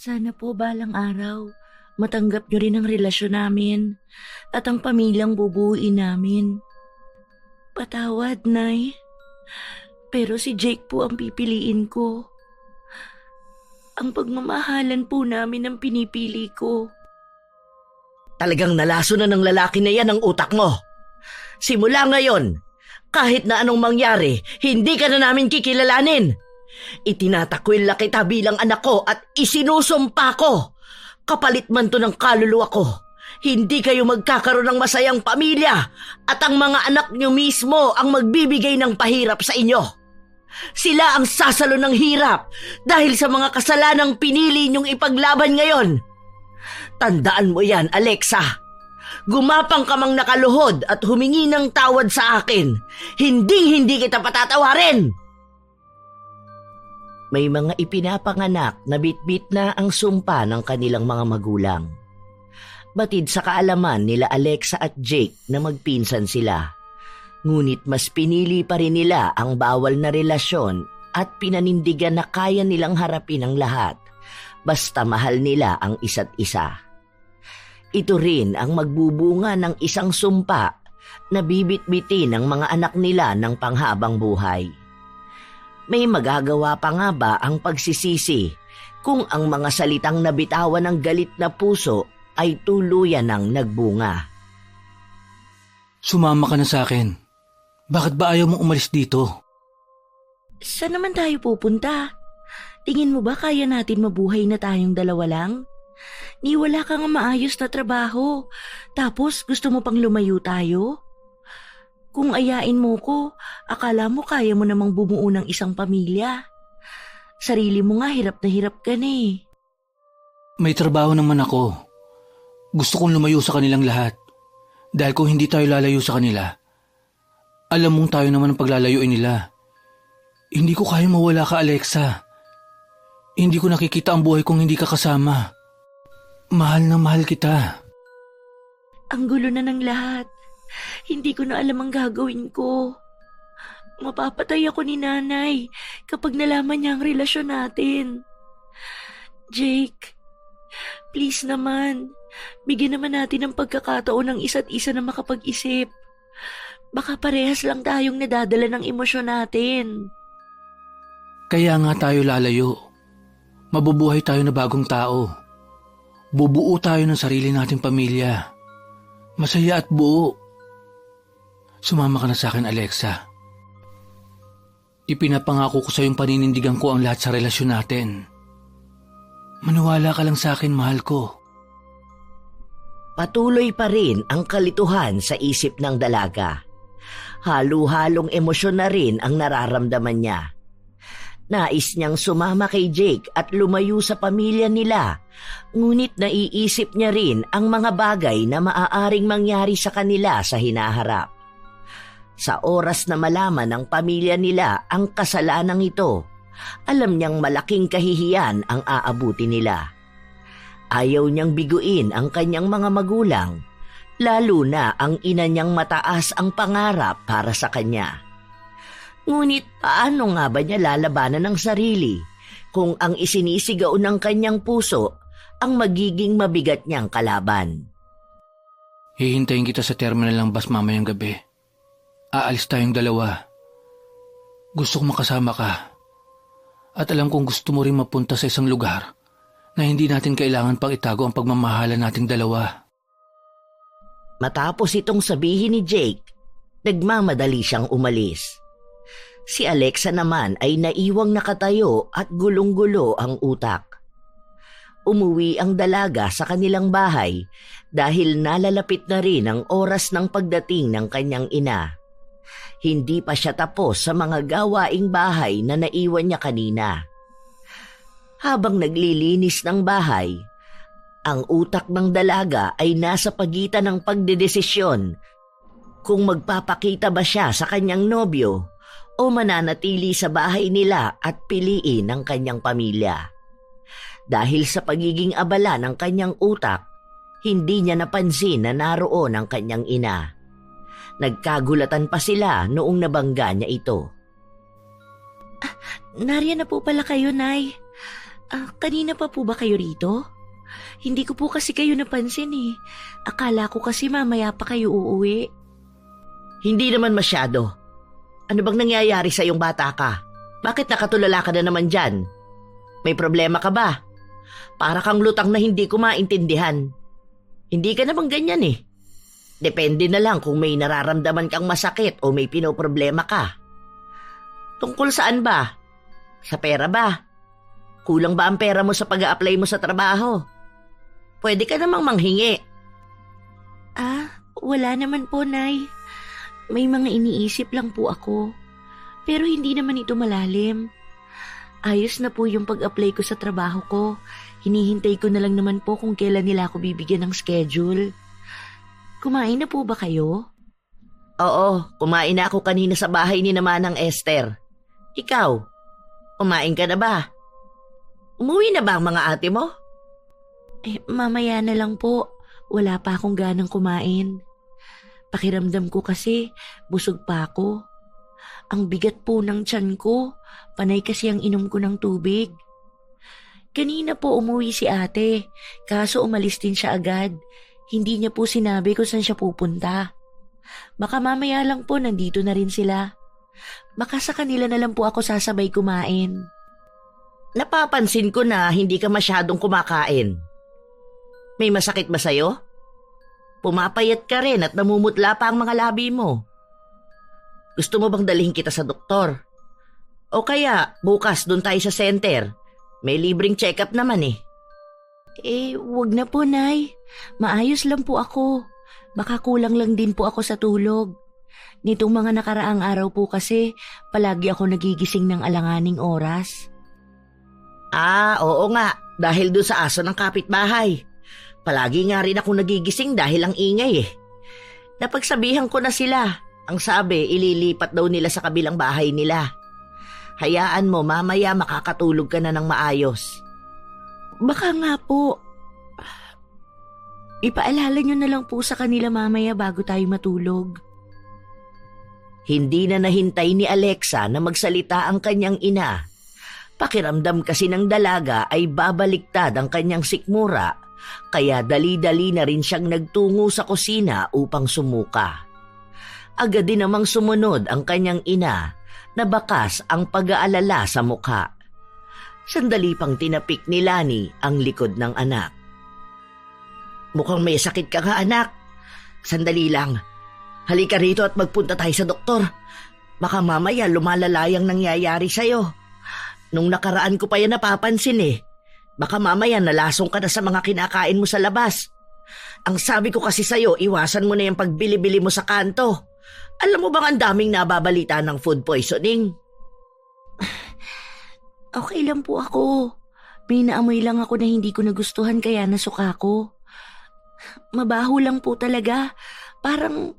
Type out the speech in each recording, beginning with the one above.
Sana po balang araw, matanggap niyo rin ang relasyon namin at ang pamilyang bubuuin namin. Patawad, Nay. Pero si Jake po ang pipiliin ko. Ang pagmamahalan po namin ang pinipili ko. Talagang nalaso na ng lalaki na yan ang utak mo. Simula ngayon, kahit na anong mangyari, hindi ka na namin kikilalanin. Itinatakwil na kita bilang anak ko at isinusumpa ko. Kapalit man to ng kaluluwa ko. Hindi kayo magkakaroon ng masayang pamilya at ang mga anak niyo mismo ang magbibigay ng pahirap sa inyo. Sila ang sasalo ng hirap dahil sa mga kasalanang pinili niyong ipaglaban ngayon. Tandaan mo yan, Alexa. Gumapang ka mang nakaluhod at humingi ng tawad sa akin. Hindi kita patatawarin. May mga ipinapanganak na bitbit na ang sumpa ng kanilang mga magulang. Batid sa kaalaman nila Alexa at Jake na magpinsan sila. Ngunit mas pinili pa rin nila ang bawal na relasyon at pinanindigan na kaya nilang harapin ang lahat basta mahal nila ang isa't isa. Ito rin ang magbubunga ng isang sumpa na bibitbitin ng mga anak nila ng panghabang buhay. May magagawa pa nga ba ang pagsisisi kung ang mga salitang nabitawan ng galit na puso ay tuluyan ng nagbunga? Sumama ka na sa akin. Bakit ba ayaw mong umalis dito? Saan naman tayo pupunta? Tingin mo ba kaya natin mabuhay na tayong dalawa lang? Ni wala ka nga maayos na trabaho, tapos gusto mo pang lumayo tayo? Kung ayain mo ko, akala mo kaya mo namang bumuo ng isang pamilya. Sarili mo nga hirap na hirap ka na eh. May trabaho naman ako. Gusto kong lumayo sa kanilang lahat. Dahil kung hindi tayo lalayo sa kanila, alam mong tayo naman ang paglalayuin nila. Hindi ko kaya mawala ka, Alexa. Hindi ko nakikita ang buhay kung hindi ka kasama. Mahal na mahal kita. Ang gulo na ng lahat. Hindi ko na alam ang gagawin ko. Mapapatay ako ni Nanay kapag nalaman niya ang relasyon natin. Jake, please naman, bigyan naman natin ng pagkakataon ng isa't isa na makapag-isip. Baka parehas lang tayong nadadala ng emosyon natin. Kaya nga tayo lalayo. Mabubuhay tayo na bagong tao. Bubuo tayo ng sarili nating pamilya. Masaya at buo. Sumama ka na sa akin, Alexa. Ipinapangako ko sa iyong paninindigan ko ang lahat sa relasyon natin. Maniwala ka lang sa akin, mahal ko. Patuloy pa rin ang kalituhan sa isip ng dalaga. Halo-halong emosyon na rin ang nararamdaman niya. Nais niyang sumama kay Jake at lumayo sa pamilya nila, ngunit naiisip niya rin ang mga bagay na maaaring mangyari sa kanila sa hinaharap. Sa oras na malaman ng pamilya nila ang kasalanang ito, alam niyang malaking kahihiyan ang aabuti nila. Ayaw niyang biguin ang kanyang mga magulang, lalo na ang ina niyang mataas ang pangarap para sa kanya. Ngunit paano nga ba niya lalabanan ng sarili kung ang isinisigaw ng kanyang puso ang magiging mabigat niyang kalaban? Hihintayin kita sa terminal ng bus mamayang gabi. Aalis tayong dalawa. Gusto kong makasama ka. At alam kong gusto mo rin mapunta sa isang lugar na hindi natin kailangan pang itago ang pagmamahalan nating dalawa. Matapos itong sabihin ni Jake, nagmamadali siyang umalis. Si Alexa naman ay naiwang nakatayo at gulong-gulo ang utak. Umuwi ang dalaga sa kanilang bahay dahil nalalapit na rin ang oras ng pagdating ng kanyang ina. Hindi pa siya tapos sa mga gawaing bahay na naiwan niya kanina. Habang naglilinis ng bahay, ang utak ng dalaga ay nasa pagitan ng pagdedesisyon kung magpapakita ba siya sa kanyang nobyo o mananatili sa bahay nila at piliin ang kanyang pamilya. Dahil sa pagiging abala ng kanyang utak, hindi niya napansin na naroon ang kanyang ina. Nagkagulatan pa sila noong nabangga niya ito. Nariyan na po pala kayo, Nay. Kanina pa po ba kayo rito? Hindi ko po kasi kayo napansin eh. Akala ko kasi mamaya pa kayo uuwi. Hindi naman masyado. Ano bang nangyayari sa iyong bata ka? Bakit nakatulala ka na naman dyan? May problema ka ba? Para kang lutang na hindi ko maintindihan. Hindi ka naman ganyan eh. Depende na lang kung may nararamdaman kang masakit o may pinoproblema ka. Tungkol saan ba? Sa pera ba? Kulang ba ang pera mo sa pag-a-apply mo sa trabaho? Pwede ka namang manghingi. Wala naman po, Nay. May mga iniisip lang po ako. Pero hindi naman ito malalim. Ayos na po yung pag-apply ko sa trabaho ko. Hinihintay ko na lang naman po kung kailan nila ako bibigyan ng schedule. Kumain na po ba kayo? Oo, kumain na ako kanina sa bahay ni Manang Esther. Ikaw, kumain ka na ba? Umuwi na ba ang mga ate mo? Mamaya na lang po. Wala pa akong ganang kumain. Pakiramdam ko kasi busog pa ako. Ang bigat po ng tiyan ko. Panay kasi ang inom ko ng tubig. Kanina po umuwi si ate. Kaso umalis din siya agad. Hindi niya po sinabi kung saan siya pupunta. Baka mamaya lang po nandito na rin sila. Baka sa kanila na lang po ako sasabay kumain. Napapansin ko na hindi ka masyadong kumakain. May masakit ba sa'yo? Pumapayat ka rin at namumutla pa ang mga labi mo. Gusto mo bang dalhin kita sa doktor? O kaya bukas doon tayo sa center. May libreng check-up naman eh. Wag na po, Nay. Maayos lang po ako. Baka kulang lang din po ako sa tulog. Nitong mga nakaraang araw po kasi, palagi ako nagigising ng alanganing oras. Oo nga. Dahil doon sa aso ng kapitbahay. Palagi nga rin ako nagigising dahil ang ingay eh. Napagsabihan ko na sila. Ang sabi, ililipat daw nila sa kabilang bahay nila. Hayaan mo, mamaya makakatulog ka na ng maayos. Baka nga po. Ipaalala nyo na lang po sa kanila mamaya bago tayo matulog. Hindi na nahintay ni Alexa na magsalita ang kanyang ina. Pakiramdam kasi ng dalaga ay babaliktad ang kanyang sikmura, kaya dali-dali na rin siyang nagtungo sa kusina upang sumuka. Agad din namang sumunod ang kanyang ina na bakas ang pag-aalala sa mukha. Sandali pang tinapik ni Lani ang likod ng anak. Mukhang may sakit ka nga, anak. Sandali lang. Halika rito at magpunta tayo sa doktor. Baka mamaya lumalala ang nangyayari sa'yo. Nung nakaraan ko pa yan napapansin eh. Baka mamaya nalasong ka na sa mga kinakain mo sa labas. Ang sabi ko kasi sa'yo, iwasan mo na yung pagbili-bili mo sa kanto. Alam mo bang ang daming nababalita ng food poisoning? Okay lang po ako. May naamoy lang ako na hindi ko nagustuhan kaya nasuka ko. Mabaho lang po talaga. Parang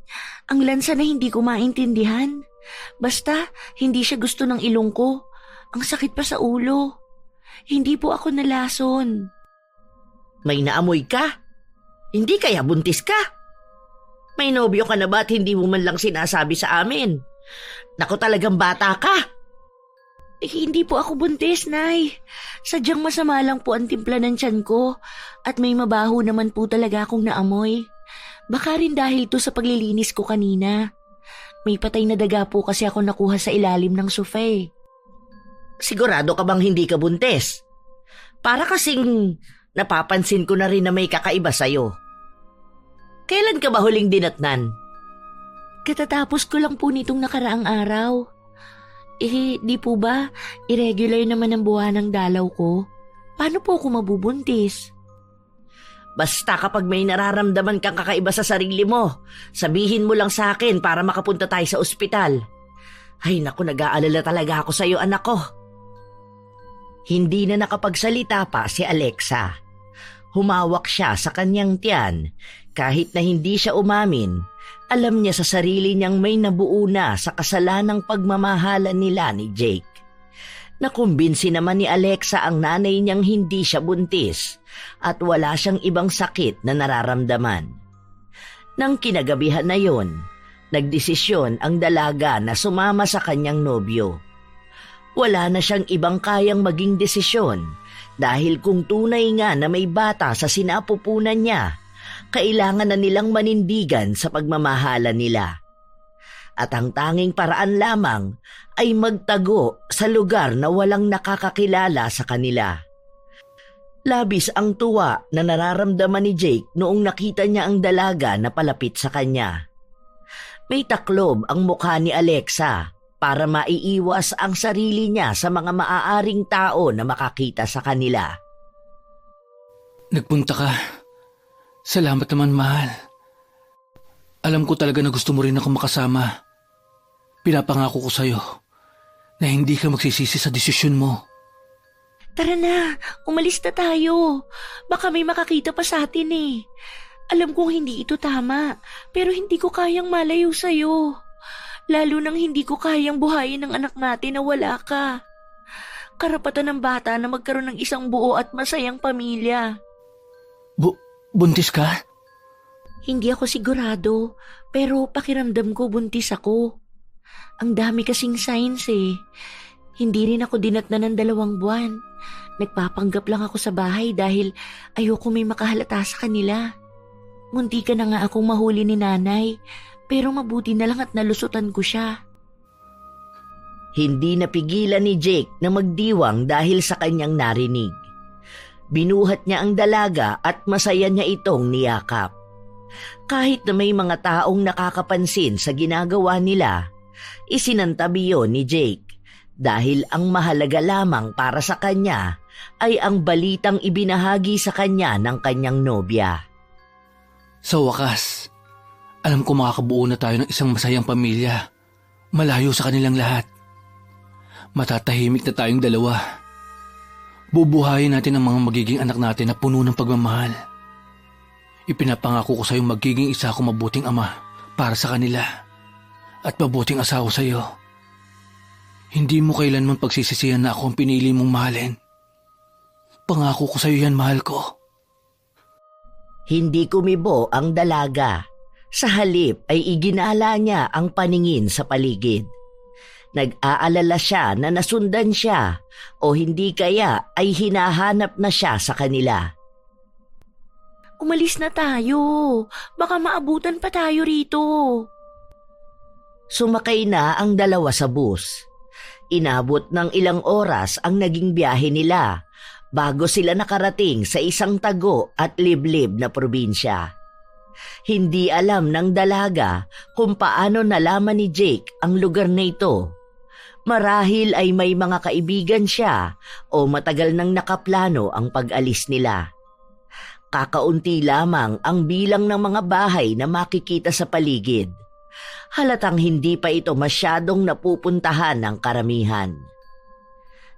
ang lansa na hindi ko maintindihan. Basta hindi siya gusto ng ilong ko. Ang sakit pa sa ulo. Hindi po ako nalason. May naamoy ka? Hindi kaya buntis ka? May nobyo ka na ba at hindi mo man lang sinasabi sa amin? Naku, talagang bata ka. Hindi po ako buntis, Nay. Sadyang masama lang po ang timpla ng tiyan ko at may mabaho naman po talaga akong naamoy. Baka rin dahil to sa paglilinis ko kanina. May patay na daga po kasi ako nakuha sa ilalim ng sofa eh. Sigurado ka bang hindi ka buntis? Para kasing napapansin ko na rin na may kakaiba sa'yo. Kailan ka ba huling dinatnan? Katatapos ko lang po nitong nakaraang araw. Di po ba? Irregular naman ang buwan ng dalaw ko. Paano po ako mabubuntis? Basta kapag may nararamdaman kang kakaiba sa sarili mo, sabihin mo lang sa akin para makapunta tayo sa ospital. Ay naku, nag-aalala talaga ako sa iyo, anak ko. Hindi na nakapagsalita pa si Alexa. Humawak siya sa kanyang tiyan. Kahit na hindi siya umamin, alam niya sa sarili niyang may nabuo na sa kasalanang pagmamahalan nila ni Jake. Nakumbinsi naman ni Alexa ang nanay niyang hindi siya buntis at wala siyang ibang sakit na nararamdaman. Nang kinagabihan na yon, nagdesisyon ang dalaga na sumama sa kanyang nobyo. Wala na siyang ibang kayang maging desisyon Dahil kung tunay nga na may bata sa sinapupunan niya, kailangan na nilang manindigan sa pagmamahala nila. At ang tanging paraan lamang ay magtago sa lugar na walang nakakakilala sa kanila. Labis ang tuwa na nararamdaman ni Jake noong nakita niya ang dalaga na palapit sa kanya. May taklob ang mukha ni Alexa para maiiwas ang sarili niya sa mga maaaring tao na makakita sa kanila. Nagpunta ka. Salamat naman, mahal. Alam ko talaga na gusto mo rin ako makasama. Pinapangako ko sa'yo na hindi ka magsisisi sa desisyon mo. Tara na, umalis na tayo. Baka may makakita pa sa atin eh. Alam kong hindi ito tama, pero hindi ko kayang malayo sa'yo. Lalo nang hindi ko kayang buhayin ng anak natin na wala ka. Karapatan ng bata na magkaroon ng isang buo at masayang pamilya. Buntis ka? Hindi ako sigurado, pero pakiramdam ko buntis ako. Ang dami kasing signs eh. Hindi rin ako dinatnan ng 2 buwan. Nagpapanggap lang ako sa bahay dahil ayoko may makahalata sa kanila. Munti ka na nga akong mahuli ni nanay, pero mabuti na lang at nalusutan ko siya. Hindi napigilan ni Jake na magdiwang dahil sa kanyang narinig. Binuhat niya ang dalaga at masaya niya itong niyakap. Kahit na may mga taong nakakapansin sa ginagawa nila, isinantabi yon ni Jake dahil ang mahalaga lamang para sa kanya ay ang balitang ibinahagi sa kanya ng kanyang nobya. Sa wakas, alam ko makakabuo na tayo ng isang masayang pamilya, malayo sa kanilang lahat. Matatahimik na tayong 2. Bubuhayin natin ang mga magiging anak natin na puno ng pagmamahal. Ipinapangako ko sa iyo magiging isa akong mabuting ama para sa kanila at mabuting asawa sa iyo. Hindi mo kailanman pagsisisihan na ako ang pinili mong mahalin. Pangako ko sa iyo yan, mahal ko. Hindi kumibo ang dalaga. Sa halip ay iginala niya ang paningin sa paligid. Nag-aalala siya na nasundan siya o hindi kaya ay hinahanap na siya sa kanila. Umalis na tayo. Baka maabutan pa tayo rito. Sumakay na ang 2 sa bus. Inabot ng ilang oras ang naging biyahe nila bago sila nakarating sa isang tago at liblib na probinsya. Hindi alam ng dalaga kung paano nalaman ni Jake ang lugar na ito. Marahil ay may mga kaibigan siya o matagal nang nakaplano ang pag-alis nila. Kakaunti lamang ang bilang ng mga bahay na makikita sa paligid. Halatang hindi pa ito masyadong napupuntahan ng karamihan.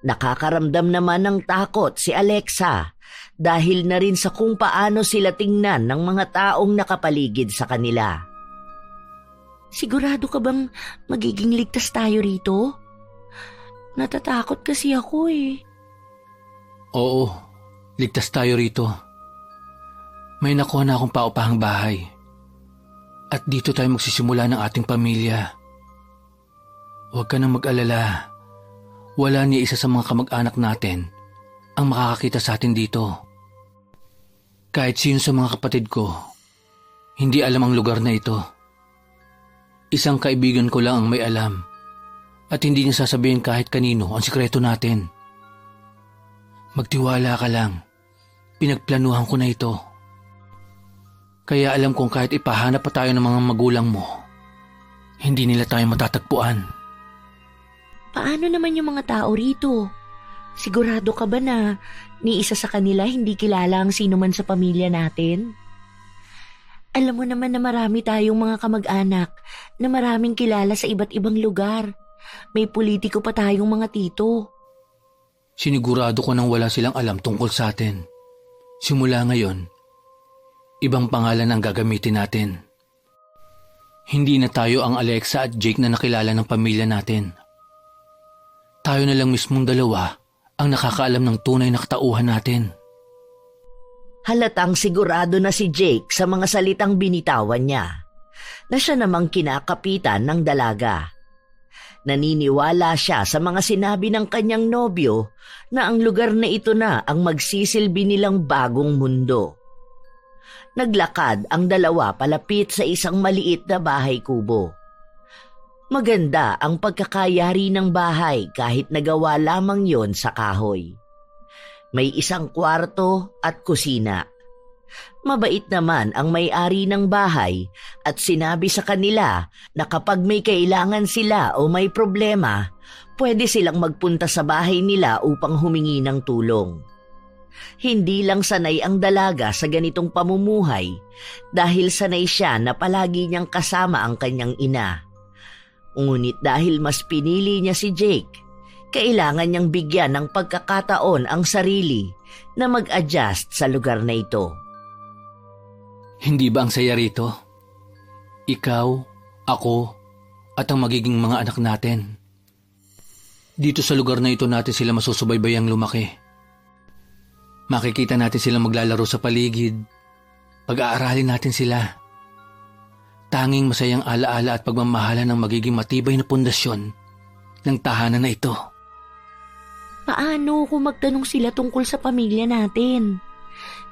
Nakakaramdam naman ng takot si Alexa dahil na rin sa kung paano sila tingnan ng mga taong nakapaligid sa kanila. Sigurado ka bang magiging ligtas tayo rito? Natatakot kasi ako eh. Oo, ligtas tayo rito. May nakuha na akong paupahang bahay. At dito tayo magsisimula ng ating pamilya. Huwag ka nang mag-alala. Wala ni isa sa mga kamag-anak natin ang makakakita sa atin dito. Kahit sino sa mga kapatid ko, hindi alam ang lugar na ito. Isang kaibigan ko lang ang may alam at hindi niya sasabihin kahit kanino ang sikreto natin. Magtiwala ka lang. Pinagplanuhan ko na ito. Kaya alam kong kahit ipahanap pa tayo ng mga magulang mo, hindi nila tayo matatagpuan. Paano naman yung mga tao rito? Sigurado ka ba na ni isa sa kanila hindi kilala ang sino man sa pamilya natin? Alam mo naman na marami tayong mga kamag-anak na maraming kilala sa iba't ibang lugar. May politiko pa tayong mga tito. Sinigurado ko nang wala silang alam tungkol sa atin. Simula ngayon, ibang pangalan ang gagamitin natin. Hindi na tayo ang Alexa at Jake na nakilala ng pamilya natin. Tayo na lang mismong 2 ang nakakaalam ng tunay na katauhan natin. Halatang sigurado na si Jake sa mga salitang binitawan niya, na siya namang kinakapitan ng dalaga. Naniniwala siya sa mga sinabi ng kanyang nobyo na ang lugar na ito na ang magsisilbi nilang bagong mundo. Naglakad ang dalawa palapit sa isang maliit na bahay kubo. Maganda ang pagkakayari ng bahay kahit nagawa lamang yon sa kahoy. May isang kwarto at kusina. Mabait naman ang may-ari ng bahay at sinabi sa kanila na kapag may kailangan sila o may problema, pwede silang magpunta sa bahay nila upang humingi ng tulong. Hindi lang sanay ang dalaga sa ganitong pamumuhay dahil sanay siya na palagi niyang kasama ang kanyang ina. Ngunit dahil mas pinili niya si Jake, kailangan niyang bigyan ng pagkakataon ang sarili na mag-adjust sa lugar na ito. Hindi ba ang saya rito? Ikaw, ako, at ang magiging mga anak natin. Dito sa lugar na ito natin sila masusubaybayang lumaki. Makikita natin silang maglalaro sa paligid. Pag-aaralin natin sila. Tanging masayang alaala at pagmamahalan ng magiging matibay na pundasyon ng tahanan na ito. Paano kung magtanong sila tungkol sa pamilya natin?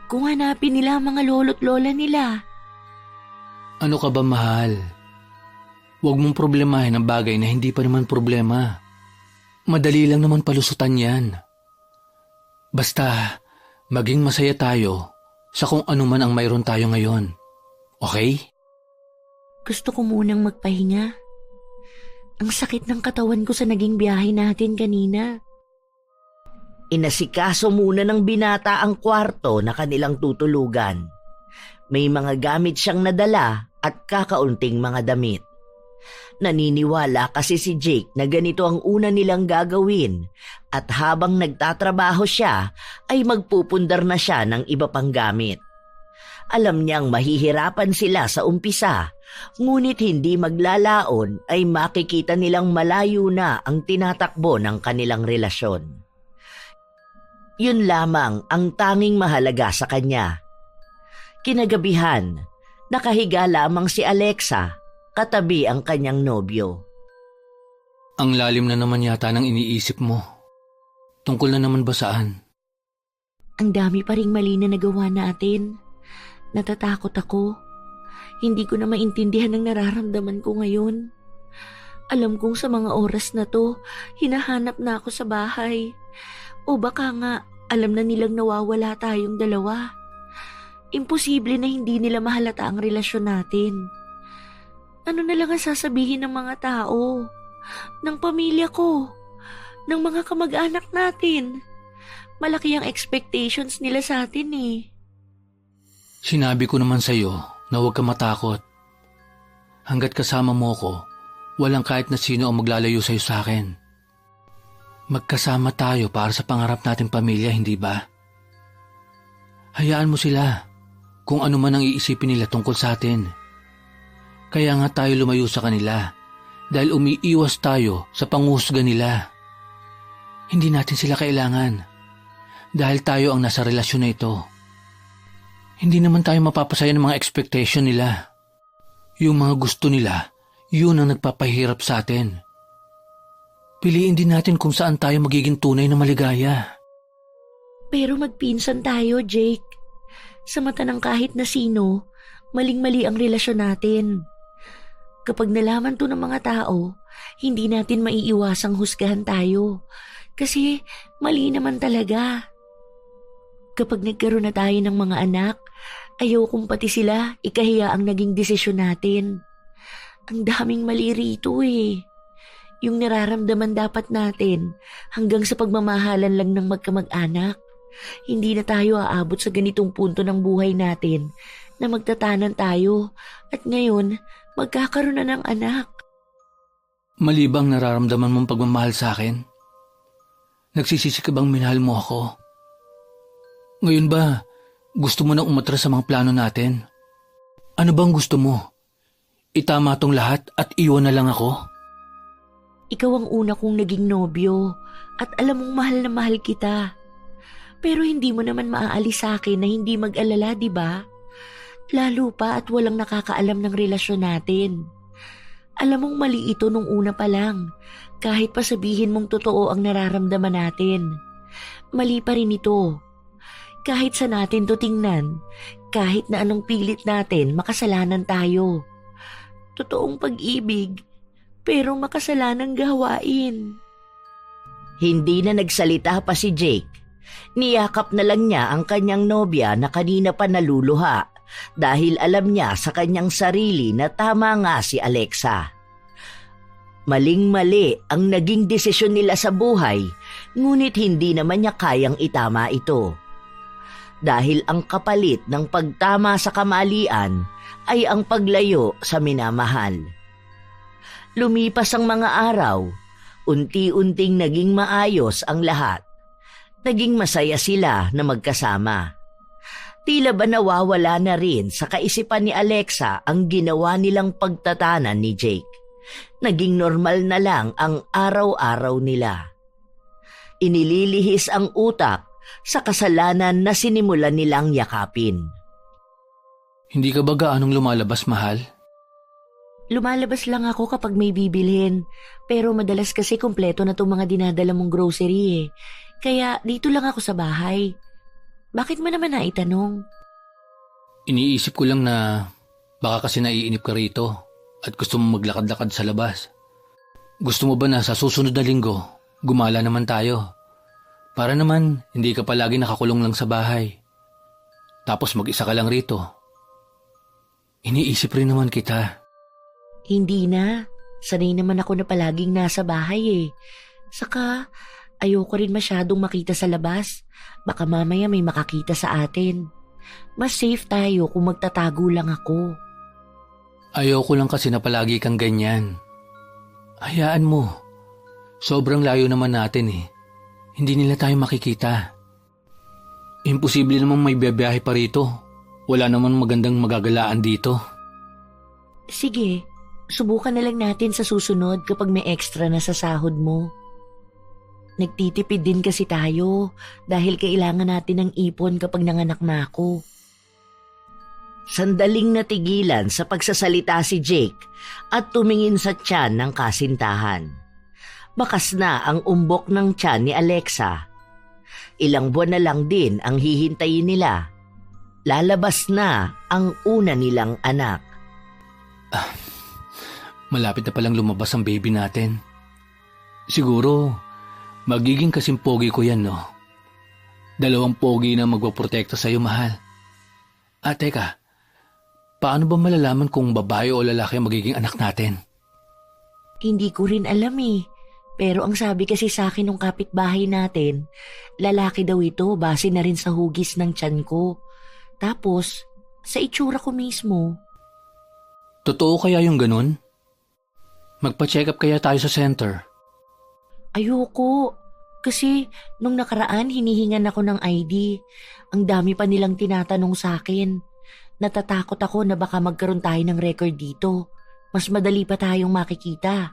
Kung hanapin nila ang mga lolo't lola nila. Ano ka ba, mahal? Huwag mong problemahin ang bagay na hindi pa naman problema. Madali lang naman palusutan yan. Basta, maging masaya tayo sa kung ano man ang mayroon tayo ngayon. Okay? Gusto ko munang magpahinga. Ang sakit ng katawan ko sa naging biyahe natin kanina. Inasikaso muna ng binata ang kwarto na kanilang tutulugan. May mga gamit siyang nadala at kakaunting mga damit. Naniniwala kasi si Jake na ganito ang una nilang gagawin at habang nagtatrabaho siya ay magpupundar na siya ng iba pang gamit. Alam niyang mahihirapan sila sa umpisa, ngunit hindi maglalaon ay makikita nilang malayo na ang tinatakbo ng kanilang relasyon. Yun lamang ang tanging mahalaga sa kanya. Kinagabihan, nakahiga lamang si Alexa, katabi ang kanyang nobyo. Ang lalim na naman yata ng iniisip mo. Tungkol na naman ba saan? Ang dami pa ring mali na nagawa natin. Natatakot ako. Hindi ko na maintindihan ang nararamdaman ko ngayon. Alam kong sa mga oras na to, hinahanap na ako sa bahay. O baka nga, alam na nilang nawawala tayong dalawa. Imposible na hindi nila mahalata ang relasyon natin. Ano na lang ang sasabihin ng mga tao, ng pamilya ko, ng mga kamag-anak natin? Malaki ang expectations nila sa atin eh. Sinabi ko naman sa'yo na huwag ka matakot. Hanggat kasama mo ko, walang kahit na sino ang maglalayo sa'yo sa akin. Magkasama tayo para sa pangarap nating pamilya, hindi ba? Hayaan mo sila kung ano man ang iisipin nila tungkol sa atin. Kaya nga tayo lumayo sa kanila dahil umiiwas tayo sa panghusga nila. Hindi natin sila kailangan dahil tayo ang nasa relasyon na ito. Hindi naman tayo mapapasaya ng mga expectation nila. Yung mga gusto nila, yun ang nagpapahirap sa atin. Piliin din natin kung saan tayo magiging tunay na maligaya. Pero magpinsan tayo, Jake. Sa mata ng kahit na sino, maling-mali ang relasyon natin. Kapag nalaman to ng mga tao, hindi natin maiiwasang husgahan tayo. Kasi mali naman talaga. Kapag nagkaroon na tayo ng mga anak, ayaw kung pati sila ikahiya ang naging desisyon natin. Ang daming mali rito eh. Yung nararamdaman dapat natin hanggang sa pagmamahalan lang ng magkamag-anak. Hindi na tayo aabot sa ganitong punto ng buhay natin na magtatanan tayo at ngayon magkakaroon na ng anak. Mali bang nararamdaman mong pagmamahal sa akin? Nagsisisi ka bang minahal mo ako? Ngayon ba, gusto mo nang umatras sa mga plano natin? Ano bang gusto mo? Itama tong lahat at iwan na lang ako? Ikaw ang una kong naging nobyo at alam mong mahal na mahal kita. Pero hindi mo naman maaalis sa akin na hindi mag-alala, di ba? Lalo pa at walang nakakaalam ng relasyon natin. Alam mong mali ito nung una pa lang, kahit pa sabihin mong totoo ang nararamdaman natin. Mali pa rin ito. Kahit sa natin to tingnan, kahit na anong pilit natin, makasalanan tayo. Totoong pag-ibig, pero makasalanang gawain. Hindi na nagsalita pa si Jake. Niyakap na lang niya ang kanyang nobya na kanina pa naluluha dahil alam niya sa kanyang sarili na tama nga si Alexa. Maling-mali ang naging desisyon nila sa buhay, ngunit hindi naman niya kayang itama ito. Dahil ang kapalit ng pagtama sa kamalian ay ang paglayo sa minamahal. Lumipas ang mga araw, unti-unting naging maayos ang lahat. Naging masaya sila na magkasama. Tila ba nawawala na rin sa kaisipan ni Alexa ang ginawa nilang pagtatanan ni Jake. Naging normal na lang ang araw-araw nila. Inililihis ang utak sa kasalanan na sinimulan nilang yakapin. Hindi ka ba gaanong lumalabas, mahal? Lumalabas lang ako kapag may bibilhin, pero madalas kasi kumpleto na itong mga dinadala mong grocery eh. Kaya dito lang ako sa bahay. Bakit mo naman naitanong? Iniisip ko lang na baka kasi naiinip ka rito at gusto mo maglakad-lakad sa labas. Gusto mo ba na sa susunod na linggo, gumala naman tayo? Para naman hindi ka palagi nakakulong lang sa bahay. Tapos mag-isa ka lang rito. Iniisip rin naman kita. Hindi na. Sanay naman ako na palaging nasa bahay eh. Saka ayoko rin masyadong makita sa labas. Baka mamaya may makakita sa atin. Mas safe tayo kung magtatago lang ako. Ayoko lang kasi na palagi kang ganyan. Hayaan mo. Sobrang layo naman natin eh. Hindi nila tayo makikita. Imposible namang may biyahe pa rito. Wala naman magandang magagalaan dito. Sige, subukan na lang natin sa susunod kapag may extra na sa sahod mo. Nagtitipid din kasi tayo dahil kailangan natin ng ipon kapag nanganak na ako. Sandaling natigilan sa pagsasalita si Jake at tumingin sa tiyan ng kasintahan. Bakas na ang umbok ng tiyan ni Alexa. Ilang buwan na lang din ang hihintayin nila. Lalabas na ang una nilang anak. Malapit na palang lumabas ang baby natin. Siguro, magiging kasing pogi ko yan, no? 2 pogi na magpaprotekta sa'yo, mahal. Teka, paano ba malalaman kung babae o lalaki ang magiging anak natin? Hindi ko rin alam eh. Pero ang sabi kasi sa akin ng kapitbahay natin, lalaki daw ito base na rin sa hugis ng tiyan ko. Tapos, sa itsura ko mismo. Totoo kaya yung ganun? Magpa-check up kaya tayo sa center? Ayoko. Kasi nung nakaraan hinihingan ako ng ID. Ang dami pa nilang tinatanong sa akin. Natatakot ako na baka magkaroon tayo ng record dito. Mas madali pa tayong makikita.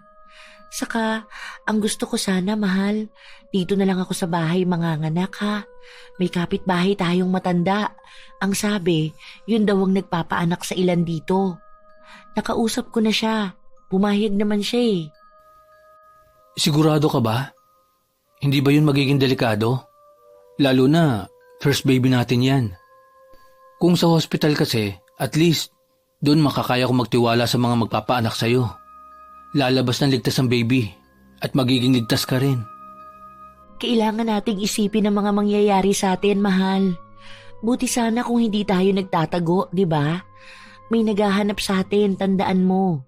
Saka, ang gusto ko sana, mahal, dito na lang ako sa bahay manganganak ha. May kapitbahay tayong matanda. Ang sabi, yun daw ang nagpapaanak sa ilan dito. Nakausap ko na siya. Pumayag naman siya eh. Sigurado ka ba? Hindi ba yun magiging delikado? Lalo na, first baby natin yan. Kung sa hospital kasi, at least, doon makakaya ko magtiwala sa mga magpapaanak sa'yo. Lalabas ng ligtas ang baby at magiging ligtas ka rin. Kailangan nating isipin ang mga mangyayari sa atin, mahal. Buti sana kung hindi tayo nagtatago, di ba? May naghahanap sa atin, tandaan mo.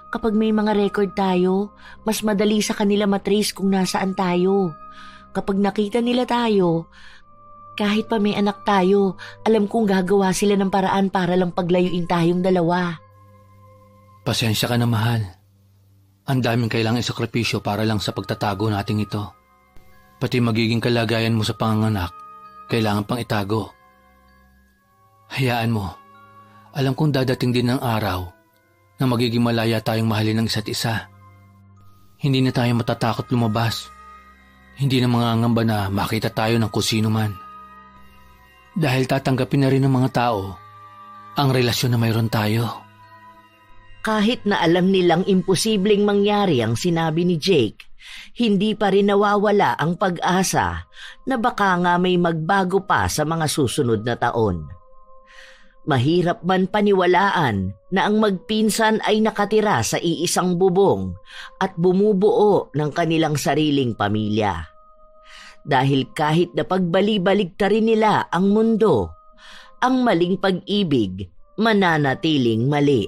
Kapag may mga record tayo, mas madali sa kanila matrace kung nasaan tayo. Kapag nakita nila tayo, kahit pa may anak tayo, alam kong gagawa sila ng paraan para lang paglayuin tayong dalawa. Pasensya ka na, mahal. Ang daming kailangang isakripisyo para lang sa pagtatago nating ito. Pati magiging kalagayan mo sa panganganak, kailangan pang itago. Hayaan mo, alam kong dadating din ng araw na magiging malaya tayong mahalin ng isa't isa. Hindi na tayo matatakot lumabas. Hindi na mangangamba na makita tayo ng kusino man. Dahil tatanggapin na rin ng mga tao ang relasyon na mayroon tayo. Kahit na alam nilang imposibleng mangyari ang sinabi ni Jake, hindi pa rin nawawala ang pag-asa na baka nga may magbago pa sa mga susunod na taon. Mahirap man paniwalaan na ang magpinsan ay nakatira sa iisang bubong at bumubuo ng kanilang sariling pamilya. Dahil kahit na pagbali-baligtarin nila ang mundo, ang maling pag-ibig mananatiling mali,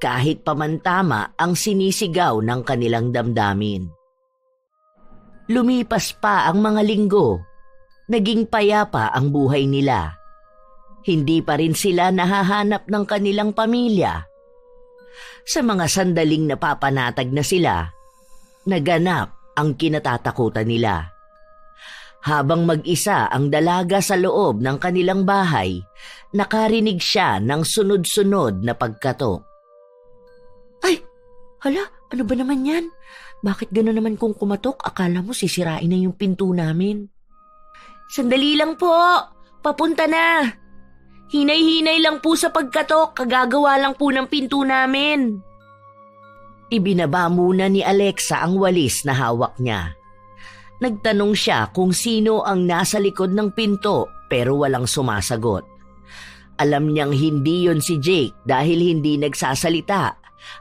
kahit pamantama ang sinisigaw ng kanilang damdamin. Lumipas pa ang mga linggo, naging payapa ang buhay nila. Hindi pa rin sila nahahanap ng kanilang pamilya. Sa mga sandaling napapanatag na sila, naganap ang kinatatakutan nila. Habang mag-isa ang dalaga sa loob ng kanilang bahay, nakarinig siya ng sunod-sunod na pagkatok. Ay, hala, ano ba naman yan? Bakit gano'n naman kung kumatok? Akala mo sisirain na yung pinto namin. Sandali lang po, papunta na. Hinay-hinay lang po sa pagkatok, kagagawa lang po ng pinto namin. Ibinaba muna ni Alexa ang walis na hawak niya. Nagtanong siya kung sino ang nasa likod ng pinto pero walang sumasagot. Alam niyang hindi yon si Jake dahil hindi nagsasalita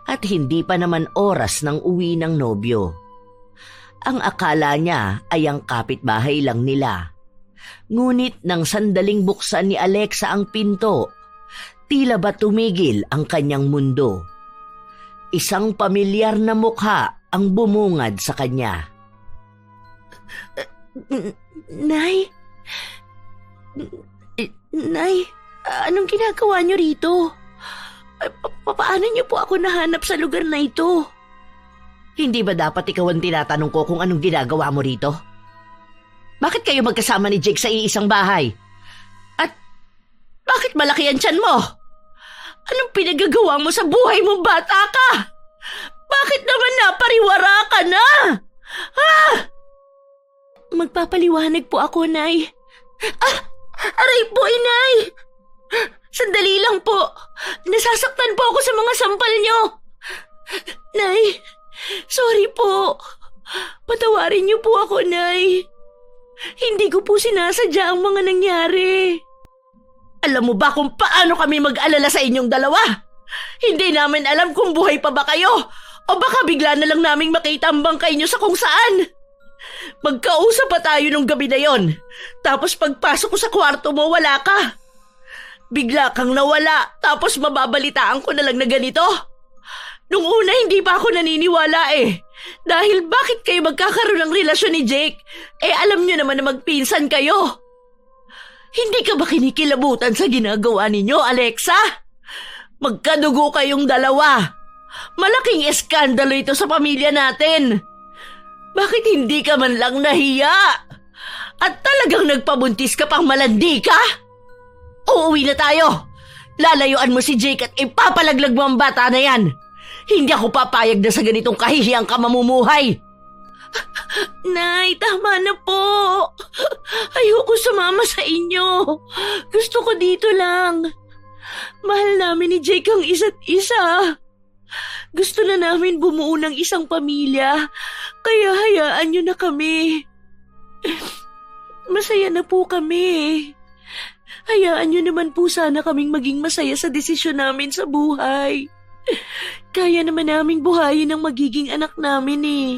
at hindi pa naman oras ng uwi ng nobyo. Ang akala niya ay ang kapitbahay lang nila. Ngunit nang sandaling buksan ni Alexa ang pinto, tila ba tumigil ang kanyang mundo. Isang pamilyar na mukha ang bumungad sa kanya. Nay? Nay, anong ginagawa niyo rito? Paano niyo po ako nahanap sa lugar na ito? Hindi ba dapat ikaw ang tinatanong ko kung anong ginagawa mo rito? Bakit kayo magkasama ni Jake sa iisang bahay? At bakit malaki ang tiyan mo? Anong pinagagawa mo sa buhay mo, bata ka? Bakit naman napariwara ka na? Magpapaliwanag po ako, Nay. Aray po, Inay! Sandali lang po. Nasasaktan po ako sa mga sampal niyo. Nay, sorry po. Patawarin niyo po ako, Nay. Hindi ko po sinasadya ang mga nangyari. Alam mo ba kung paano kami mag-alala sa inyong dalawa? Hindi namin alam kung buhay pa ba kayo o baka bigla na lang naming makita ang bangkay niyo sa kung saan. Magkausap pa tayo nung gabi na yon. Tapos pagpasok ko sa kwarto mo, wala ka. Bigla kang nawala, tapos mababalitaan ko na lang na ganito. Nung una, hindi pa ako naniniwala eh. Dahil bakit kayo magkakaroon ng relasyon ni Jake? Alam nyo naman na magpinsan kayo. Hindi ka ba kinikilabutan sa ginagawa ninyo, Alexa? Magkadugo kayong dalawa. Malaking eskandalo ito sa pamilya natin. Bakit hindi ka man lang nahiya? At talagang nagpabuntis ka pang malandi ka? Uuwi na tayo. Lalayuan mo si Jake at ipapalaglag mo ang bata na yan. Hindi ako papayag na sa ganitong kahihiyang ka mamumuhay. Nay, tama na po. Ayoko sumama sa inyo. Gusto ko dito lang. Mahal namin ni Jake ang isa't isa. Gusto na namin bumuo ng isang pamilya, kaya hayaan niyo na kami. Masaya na po kami. Hayaan niyo naman po sana kaming maging masaya sa desisyon namin sa buhay. Kaya naman naming buhayin ang magiging anak namin eh.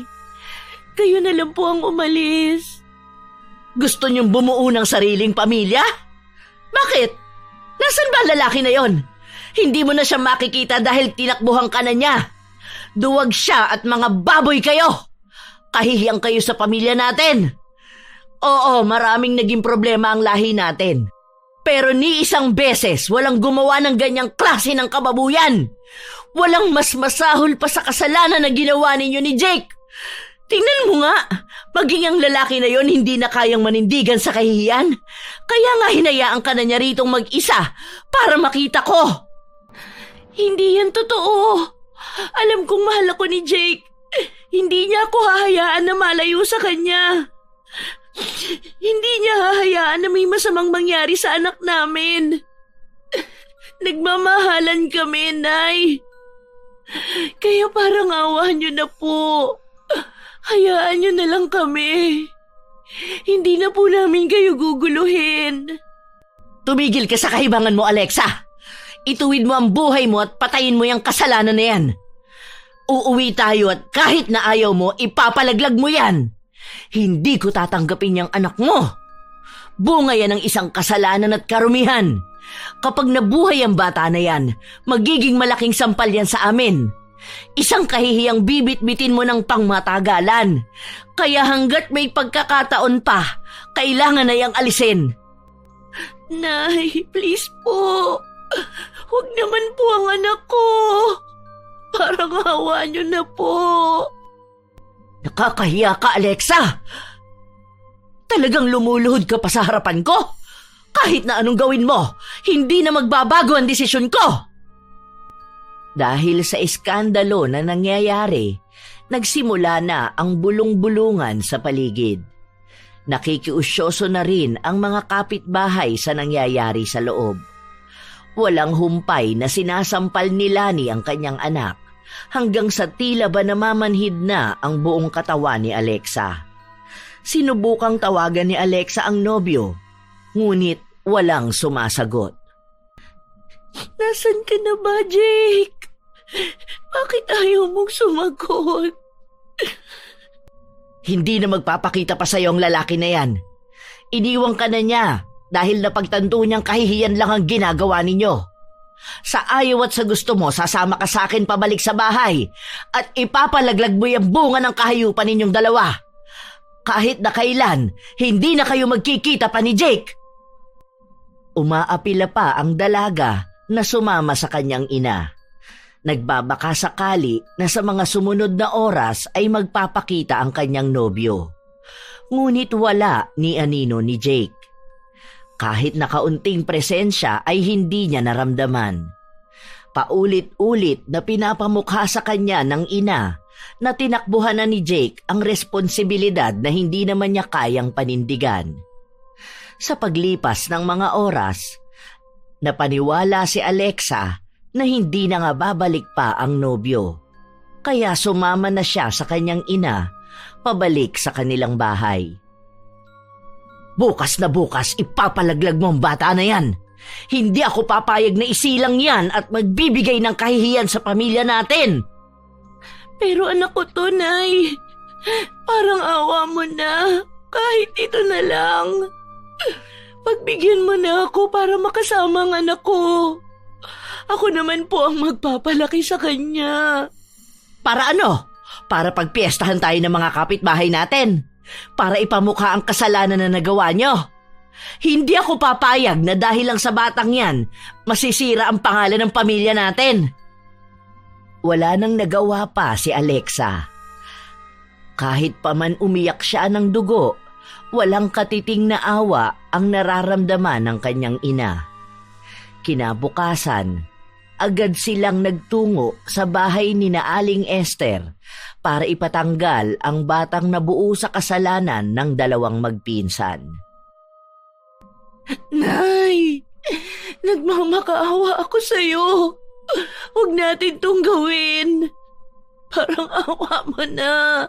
Kayo na lang po ang umalis. Gusto niyong bumuo ng sariling pamilya? Bakit? Nasaan ba ang lalaki na yon? Hindi mo na siya makikita dahil tinakbuhan ka na niya. Duwag siya at mga baboy kayo. Kahihiyang kayo sa pamilya natin. Oo, maraming naging problema ang lahi natin. Pero ni isang beses walang gumawa ng ganyang klase ng kababuyan. Walang mas masahol pa sa kasalanan na ginawa ninyo ni Jake. Tingnan mo nga, maging ang lalaki na yon hindi na kayang manindigan sa kahihiyan. Kaya nga hinayaan ka na niya ritong mag-isa para makita ko. Hindi yan totoo. Alam kong mahal ako ni Jake. Hindi niya ako hahayaan na malayo sa kanya. Hindi niya hahayaan na may masamang mangyari sa anak namin. Nagmamahalan kami, Nay. Kaya parang awa niyo na po. Hayaan niyo na lang kami. Hindi na po namin kayo guguluhin. Tumigil ka sa kahibangan mo, Alexa. Ituwid mo ang buhay mo at patayin mo yung kasalanan na yan. Uuwi tayo at kahit na ayaw mo, ipapalaglag mo yan. Hindi ko tatanggapin yung anak mo. Bunga yan ng isang kasalanan at karumihan. Kapag nabuhay ang bata na yan, magiging malaking sampal yan sa amin. Isang kahihiyang bibit-bitin mo ng pangmatagalan. Kaya hanggat may pagkakataon pa, kailangan na yang alisin. Nay, please po. Huwag naman po ang anak ko. Parang hawa niyo na po. Nakakahiya ka, Alexa! Talagang lumuluhod ka pa sa harapan ko? Kahit na anong gawin mo, hindi na magbabago ang desisyon ko! Dahil sa iskandalo na nangyayari, nagsimula na ang bulong-bulungan sa paligid. Nakikiusyoso na rin ang mga kapitbahay sa nangyayari sa loob. Walang humpay na sinasampal ni Lani ang kanyang anak hanggang sa tila ba namamanhid na ang buong katawan ni Alexa. Sinubukang tawagan ni Alexa ang nobyo, ngunit walang sumasagot. Nasaan ka na ba, Jake? Bakit ayaw mong sumagot? Hindi na magpapakita pa sa'yo ang lalaki na yan. Iniwang ka na niya dahil napagtanto niyang kahihiyan lang ang ginagawa ninyo. Sa ayaw at sa gusto mo, sasama ka sa akin pabalik sa bahay at ipapalaglag mo yung bunga ng kahayupan ninyong dalawa. Kahit na kailan, hindi na kayo magkikita pa ni Jake. Umaapila pa ang dalaga na sumama sa kanyang ina. Nagbabaka sakali na sa mga sumunod na oras ay magpapakita ang kanyang nobyo. Ngunit wala ni anino ni Jake. Kahit na kaunting presensya ay hindi niya naramdaman. Paulit-ulit na pinapamukha sa kanya ng ina na tinakbuhan na ni Jake ang responsibilidad na hindi naman niya kayang panindigan. Sa paglipas ng mga oras, napaniwala si Alexa na hindi na nga babalik pa ang nobyo. Kaya sumama na siya sa kanyang ina pabalik sa kanilang bahay. Bukas na bukas, ipapalaglag mo ang bata na yan. Hindi ako papayag na isilang yan at magbibigay ng kahihiyan sa pamilya natin. Pero anak ko to, Nay. Parang awa mo na. Kahit ito na lang. Pagbigyan mo na ako para makasama ang anak ko. Ako naman po ang magpapalaki sa kanya. Para ano? Para pagpiestahan tayo ng mga kapitbahay natin. Para ipamukha ang kasalanan na nagawa nyo. Hindi ako papayag na dahil lang sa batang yan, masisira ang pangalan ng pamilya natin. Wala nang nagawa pa si Alexa. Kahit pa man umiyak siya ng dugo, walang katiting na awa ang nararamdaman ng kanyang ina. Kinabukasan, agad silang nagtungo sa bahay ni na Aling Esther para ipatanggal ang batang nabuo sa kasalanan ng dalawang magpinsan. Nay, nagmamakaawa ako sa'yo. Huwag natin tong gawin. Parang awa mo na.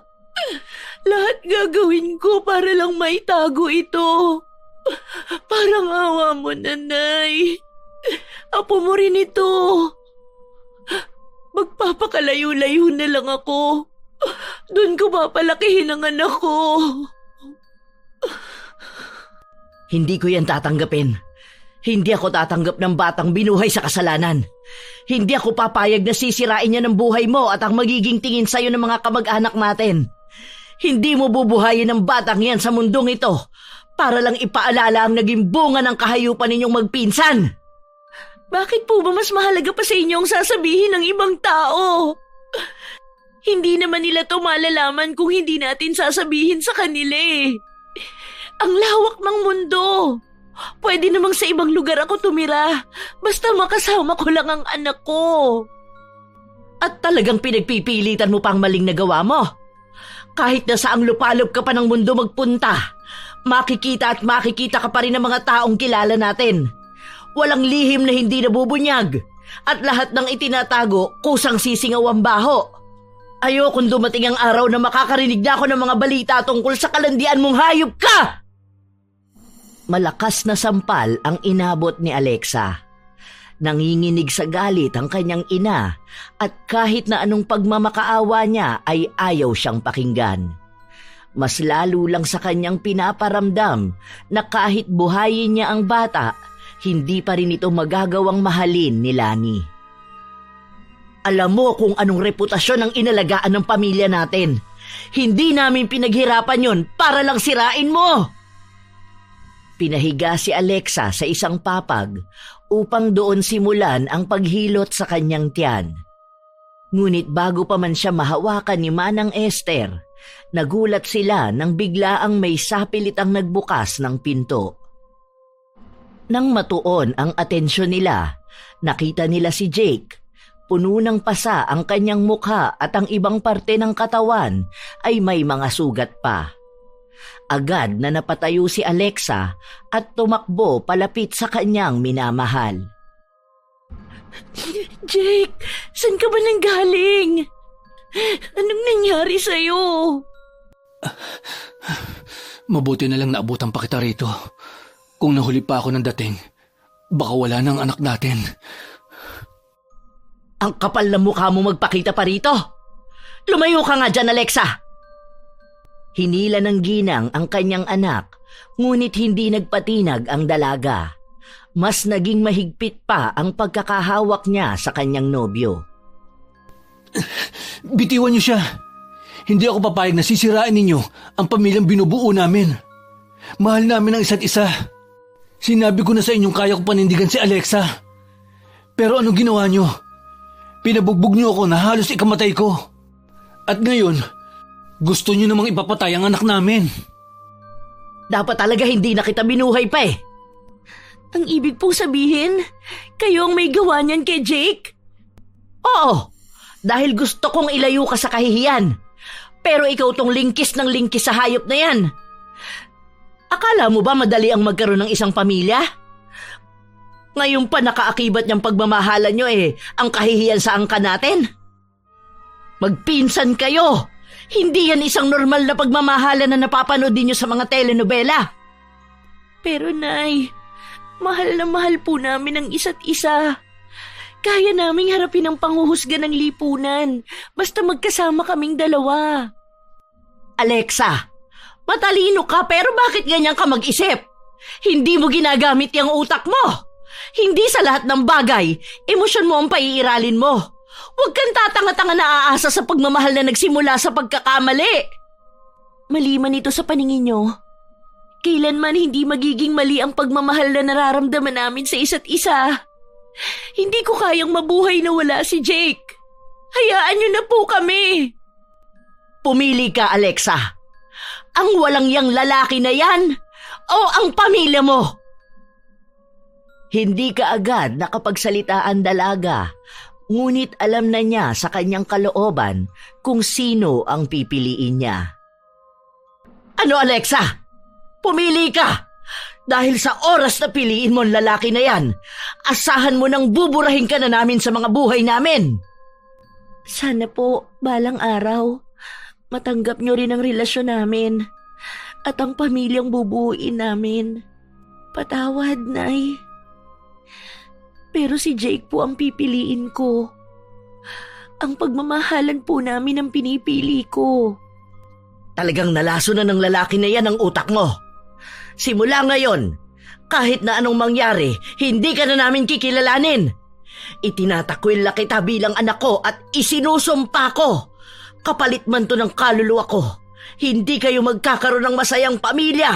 Lahat gagawin ko para lang maitago ito. Parang awa mo na, Nay. Apo mo rin ito. Magpapakalayo-layo na lang ako. Doon ko papalakihin ang anak ko. Hindi ko yan tatanggapin. Hindi ako tatanggap ng batang binuhay sa kasalanan. Hindi ako papayag na sisirain niya ng buhay mo at ang magiging tingin sa'yo ng mga kamag-anak natin. Hindi mo bubuhayin ang batang yan sa mundong ito para lang ipaalala ang naging bunga ng kahayupan ninyong magpinsan. Bakit po ba mas mahalaga pa sa inyo ang sasabihin ng ibang tao? Hindi naman nila to malalaman kung hindi natin sasabihin sa kanila eh. Ang lawak ng mundo. Pwede namang sa ibang lugar ako tumira. Basta makasama ko lang ang anak ko. At talagang pinagpipilitan mo pang maling nagawa mo. Kahit na saang lupalop ka pa ng mundo magpunta, makikita at makikita ka pa rin ng mga taong kilala natin. Walang lihim na hindi nabubunyag. At lahat ng itinatago, kusang sisingaw ang baho. Ayokong dumating ang araw na makakarinig na ako ng mga balita tungkol sa kalandian mong hayop ka! Malakas na sampal ang inabot ni Alexa. Nanginginig sa galit ang kanyang ina at kahit na anong pagmamakaawa niya ay ayaw siyang pakinggan. Mas lalo lang sa kanyang pinaparamdam na kahit buhayin niya ang bata, hindi pa rin ito magagawang mahalin ni Lani. Alam mo kung anong reputasyon ang inalagaan ng pamilya natin. Hindi namin pinaghirapan yon para lang sirain mo. Pinahiga si Alexa sa isang papag upang doon simulan ang paghilot sa kanyang tiyan. Ngunit bago pa man siya mahawakan ni Manang Esther, nagulat sila nang biglaang may sapilitang nagbukas ng pinto. Nang matuon ang atensyon nila, nakita nila si Jake. Puno ng pasa ang kanyang mukha at ang ibang parte ng katawan ay may mga sugat pa. Agad na napatayo si Alexa at tumakbo palapit sa kanyang minamahal. Jake, saan ka ba nanggaling? Anong nangyari sa'yo? Mabuti na lang naabutan pa kita rito. Kung nahuli pa ako ng dating, baka wala nang anak natin. Ang kapal na mukha mo magpakita pa rito. Lumayo ka nga dyan, Alexa. Hinila ng ginang ang kanyang anak, ngunit hindi nagpatinag ang dalaga. Mas naging mahigpit pa ang pagkakahawak niya sa kanyang nobyo. Bitiwan niyo siya. Hindi ako papayag na sisirain ninyo ang pamilyang binubuo namin. Mahal namin ang isa't isa. Sinabi ko na sa inyong kaya ko panindigan si Alexa. Pero anong ginawa niyo? Pinabugbog niyo ako na halos ikamatay ko. At ngayon, gusto niyo namang ipapatay ang anak namin. Dapat talaga hindi na kita binuhay pa eh. Ang ibig pong sabihin, kayo ang may gawa niyan kay Jake? Oo, dahil gusto kong ilayo ka sa kahihiyan. Pero ikaw tong lingkis ng lingkis sa hayop na yan. Akala mo ba madali ang magkaroon ng isang pamilya? Ngayon pa nakaakibat niyang pagmamahalan niyo ang kahihiyan sa angka natin. Magpinsan kayo. Hindi yan isang normal na pagmamahalan na napapanood niyo sa mga telenovela. Pero Nay, mahal na mahal po namin ang isa't isa. Kaya naming harapin ang panghuhusga ng lipunan basta magkasama kaming dalawa. Alexa, matalino ka pero bakit ganyan ka mag-isip? Hindi mo ginagamit yung utak mo. Hindi sa lahat ng bagay, emosyon mo ang paiiralin mo. Huwag kang tatanga-tanga na aasa sa pagmamahal na nagsimula sa pagkakamali. Mali man ito sa paningin nyo. Kailanman hindi magiging mali ang pagmamahal na nararamdaman namin sa isa't isa. Hindi ko kayang mabuhay na wala si Jake. Hayaan nyo na po kami. Pumili ka, Alexa. Ang walang yang lalaki na yan o ang pamilya mo? Hindi ka agad nakapagsalita ang dalaga, ngunit alam na niya sa kanyang kalooban kung sino ang pipiliin niya. Ano, Alexa? Pumili ka! Dahil sa oras na piliin mo ang lalaki na yan, asahan mo nang buburahin ka na namin sa mga buhay namin. Sana po, balang araw, matanggap nyo rin ang relasyon namin at ang pamilyang bubuuin namin. Patawad, Nay. Pero si Jake po ang pipiliin ko. Ang pagmamahalan po namin ang pinipili ko. Talagang nalaso na ng lalaki na yan ang utak mo. Simula ngayon, kahit na anong mangyari, hindi ka na namin kikilalanin. Itinatakwil kita bilang anak ko at isinusumpa ko. Kapalit man to ng kaluluwa ko. Hindi kayo magkakaroon ng masayang pamilya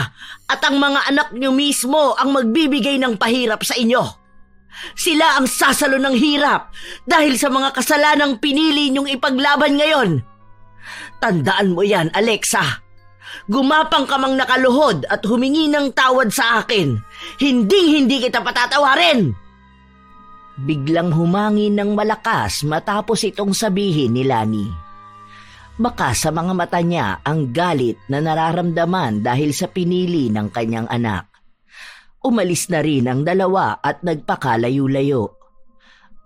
at ang mga anak niyo mismo ang magbibigay ng pahirap sa inyo. Sila ang sasalo ng hirap dahil sa mga kasalanang pinili niyong ipaglaban ngayon. Tandaan mo yan, Alexa. Gumapang ka mang nakaluhod at humingi ng tawad sa akin. Hindi kita patatawarin. Biglang humangin ng malakas matapos itong sabihin ni Lani. Baka sa mga mata niya ang galit na nararamdaman dahil sa pinili ng kanyang anak. Umalis na rin ang dalawa at nagpakalayo-layo.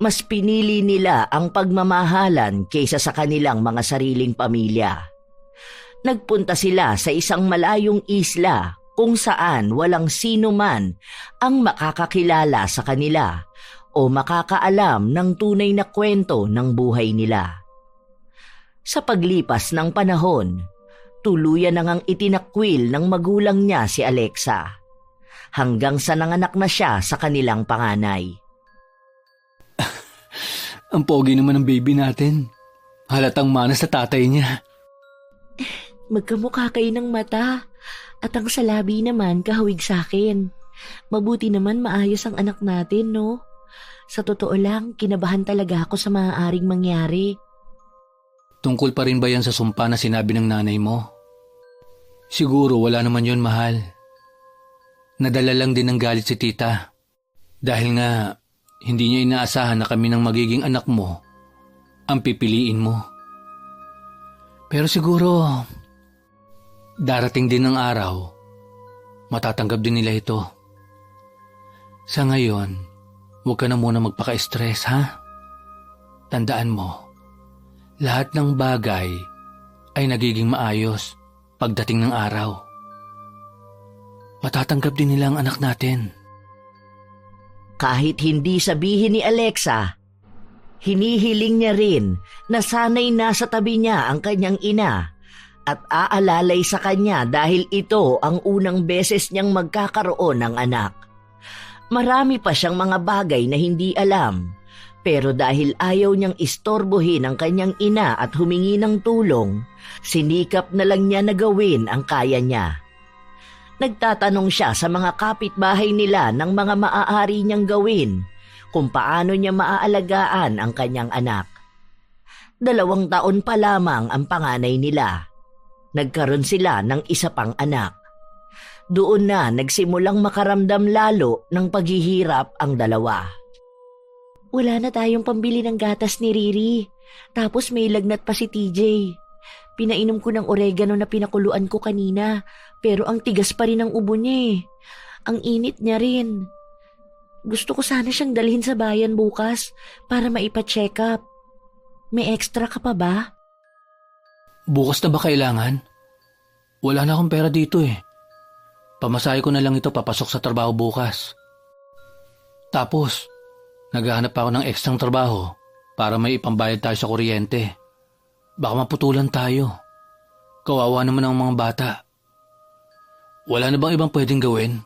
Mas pinili nila ang pagmamahalan kaysa sa kanilang mga sariling pamilya. Nagpunta sila sa isang malayong isla kung saan walang sino man ang makakakilala sa kanila o makakaalam ng tunay na kwento ng buhay nila. Sa paglipas ng panahon, tuluyan na ngang itinakwil ng magulang niya si Alexa, hanggang sa nanganak na siya sa kanilang panganay. Ang pogi naman ng baby natin. Halatang manas sa tatay niya. Magkamukha kayo ng mata at ang salabi naman kahawig sa akin. Mabuti naman maayos ang anak natin, no? Sa totoo lang, kinabahan talaga ako sa maaaring mangyari. Tungkol pa rin ba yan sa sumpa na sinabi ng nanay mo? Siguro wala naman yon, mahal. Nadala lang din ng galit si tita. Dahil nga, hindi niya inaasahan na kami ng magiging anak mo ang pipiliin mo. Pero siguro, darating din ng araw, matatanggap din nila ito. Sa ngayon, huwag ka na muna magpaka-stress, ha? Tandaan mo, lahat ng bagay ay nagiging maayos pagdating ng araw. Matatanggap din nila ang anak natin. Kahit hindi sabihin ni Alexa, hinihiling niya rin na sana'y nasa tabi niya ang kanyang ina at aalalay sa kanya dahil ito ang unang beses niyang magkakaroon ng anak. Marami pa siyang mga bagay na hindi alam, pero dahil ayaw niyang istorbohin ang kanyang ina at humingi ng tulong, sinikap na lang niya na gawin ang kaya niya. Nagtatanong siya sa mga kapitbahay nila ng mga maaari niyang gawin kung paano niya maaalagaan ang kanyang anak. 2 taon pa lamang ang panganay nila. Nagkaroon sila ng isa pang anak. Doon na nagsimulang makaramdam lalo ng paghihirap ang dalawa. Wala na tayong pambili ng gatas ni Riri. Tapos may lagnat pa si TJ. Pinainom ko ng oregano na pinakuluan ko kanina, pero ang tigas pa rin ang ubo niya eh. Ang init niya rin. Gusto ko sana siyang dalhin sa bayan bukas para maipa-check up. May extra ka pa ba? Bukas na ba kailangan? Wala na akong pera dito eh. Pamasahe ko na lang ito papasok sa trabaho bukas. Tapos, naghahanap ako ng ekstrang trabaho para may ipambayad tayo sa kuryente. Baka maputulan tayo. Kawawa naman ang mga bata. Wala na bang ibang pwedeng gawin?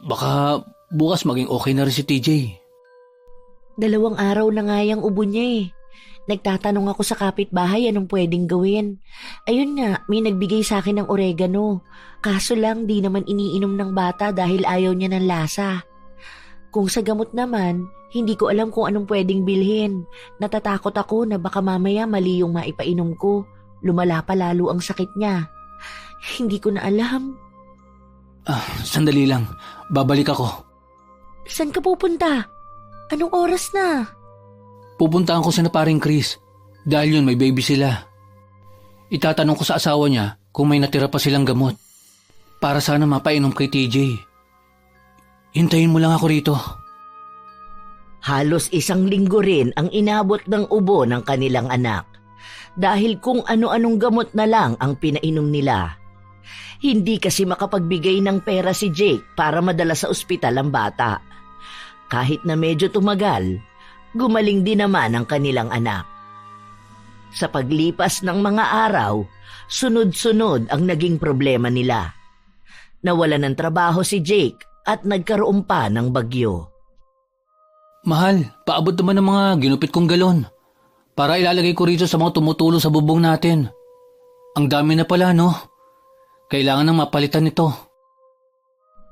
Baka bukas maging okay na rin si TJ. 2 araw na nga yung ubo niya eh. Nagtatanong ako sa kapitbahay anong pwedeng gawin. Ayun nga, may nagbigay sa akin ng oregano. Kaso lang di naman iniinom ng bata dahil ayaw niya ng lasa. Kung sa gamot naman, hindi ko alam kung anong pwedeng bilhin. Natatakot ako na baka mamaya mali yung maipainom ko. Lumala pa lalo ang sakit niya. Hindi ko na alam. Sandali lang. Babalik ako. Saan ka pupunta? Anong oras na? Pupuntahan ko sa paring Chris. Dahil yun may baby sila. Itatanong ko sa asawa niya kung may natira pa silang gamot. Para sana mapainom kay TJ. Hintayin mo lang ako rito. Halos 1 linggo rin ang inabot ng ubo ng kanilang anak dahil kung ano-anong gamot na lang ang pinainom nila. Hindi kasi makapagbigay ng pera si Jake para madala sa ospital ang bata. Kahit na medyo tumagal, gumaling din naman ang kanilang anak. Sa paglipas ng mga araw, sunod-sunod ang naging problema nila. Nawalan ng trabaho si Jake at nagkaroon pa ng bagyo. Mahal, paabot naman ng mga ginupit kong galon para ilalagay ko rito sa mga tumutulo sa bubong natin. Ang dami na pala, no? Kailangan nang mapalitan ito.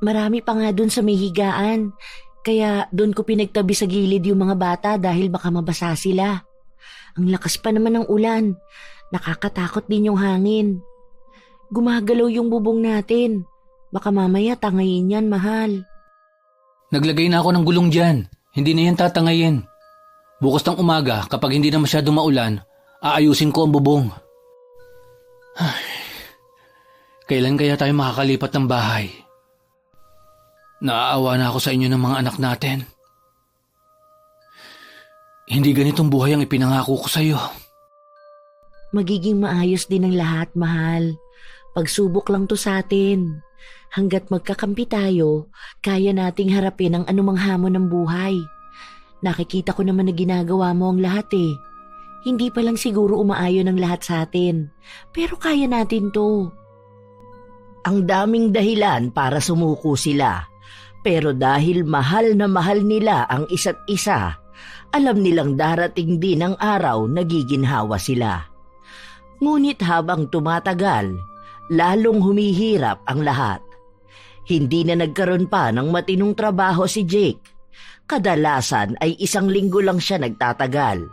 Marami pa nga dun sa may higaan. Kaya dun ko pinagtabi sa gilid yung mga bata dahil baka mabasa sila. Ang lakas pa naman ng ulan. Nakakatakot din yung hangin. Gumagalaw yung bubong natin. Baka mamaya tangayin yan, mahal. Naglagay na ako ng gulong dyan. Hindi na yan tatangayin. Bukas ng umaga, kapag hindi na masyado maulan, aayusin ko ang bubong. Ay, kailan kaya tayo makakalipat ng bahay? Naaawa na ako sa inyo ng mga anak natin. Hindi ganitong buhay ang ipinangako ko sa'yo. Magiging maayos din ang lahat, mahal. Pagsubok lang to sa atin. Hanggat magkakampi tayo, kaya nating harapin ang anumang hamon ng buhay. Nakikita ko naman na ginagawa mo ang lahat eh. Hindi pa lang siguro umaayon ang lahat sa atin. Pero kaya natin to. Ang daming dahilan para sumuko sila. Pero dahil mahal na mahal nila ang isa't isa, alam nilang darating din ang araw na giginhawa sila. Ngunit habang tumatagal, lalong humihirap ang lahat. Hindi na nagkaroon pa ng matinong trabaho si Jake. Kadalasan ay 1 linggo lang siya nagtatagal.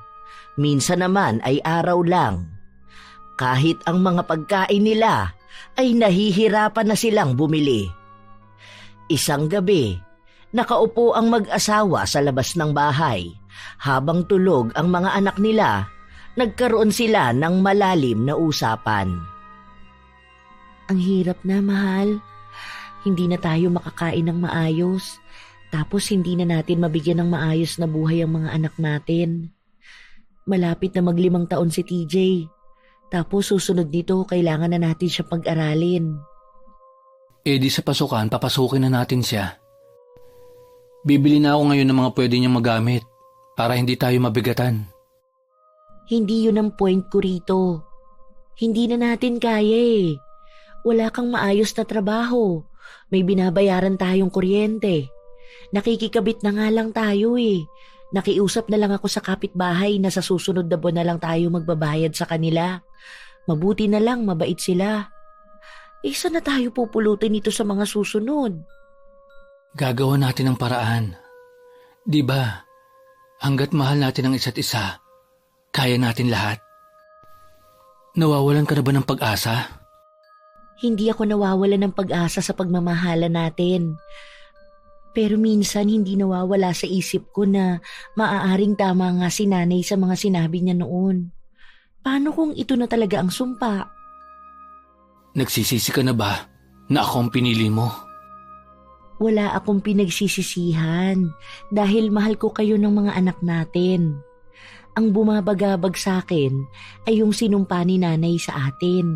Minsan naman ay araw lang. Kahit ang mga pagkain nila ay nahihirapan na silang bumili. Isang gabi, nakaupo ang mag-asawa sa labas ng bahay. Habang tulog ang mga anak nila, nagkaroon sila ng malalim na usapan. Ang hirap na, mahal. Hindi na tayo makakain ng maayos. Tapos hindi na natin mabigyan ng maayos na buhay ang mga anak natin. Malapit na mag-5 taon si TJ. Tapos susunod nito, kailangan na natin siya pag-aralin. Di sa pasukan, papasukin na natin siya. Bibili na ako ngayon ng mga pwede niyang magamit para hindi tayo mabigatan. Hindi yun ang point ko rito. Hindi na natin kaya eh. Wala kang maayos na trabaho. May binabayaran tayong kuryente. Nakikikabit na nga lang tayo eh. Nakiusap na lang ako sa kapitbahay na sa susunod na buwan na lang tayo magbabayad sa kanila. Mabuti na lang, mabait sila. Saan na tayo pupulutin ito sa mga susunod? Gagawa natin ang paraan. Di ba? Hanggat mahal natin ang isa't isa, kaya natin lahat. Nawawalan ka na ba ng pag-asa? Hindi ako nawawalan ng pag-asa sa pagmamahala natin. Pero minsan hindi nawawala sa isip ko na maaaring tama nga si nanay sa mga sinabi niya noon. Paano kung ito na talaga ang sumpa? Nagsisisi ka na ba na ako ang pinili mo? Wala akong pinagsisisihan dahil mahal ko kayo ng mga anak natin. Ang bumabagabag sa akin ay yung sinumpa ni nanay sa atin.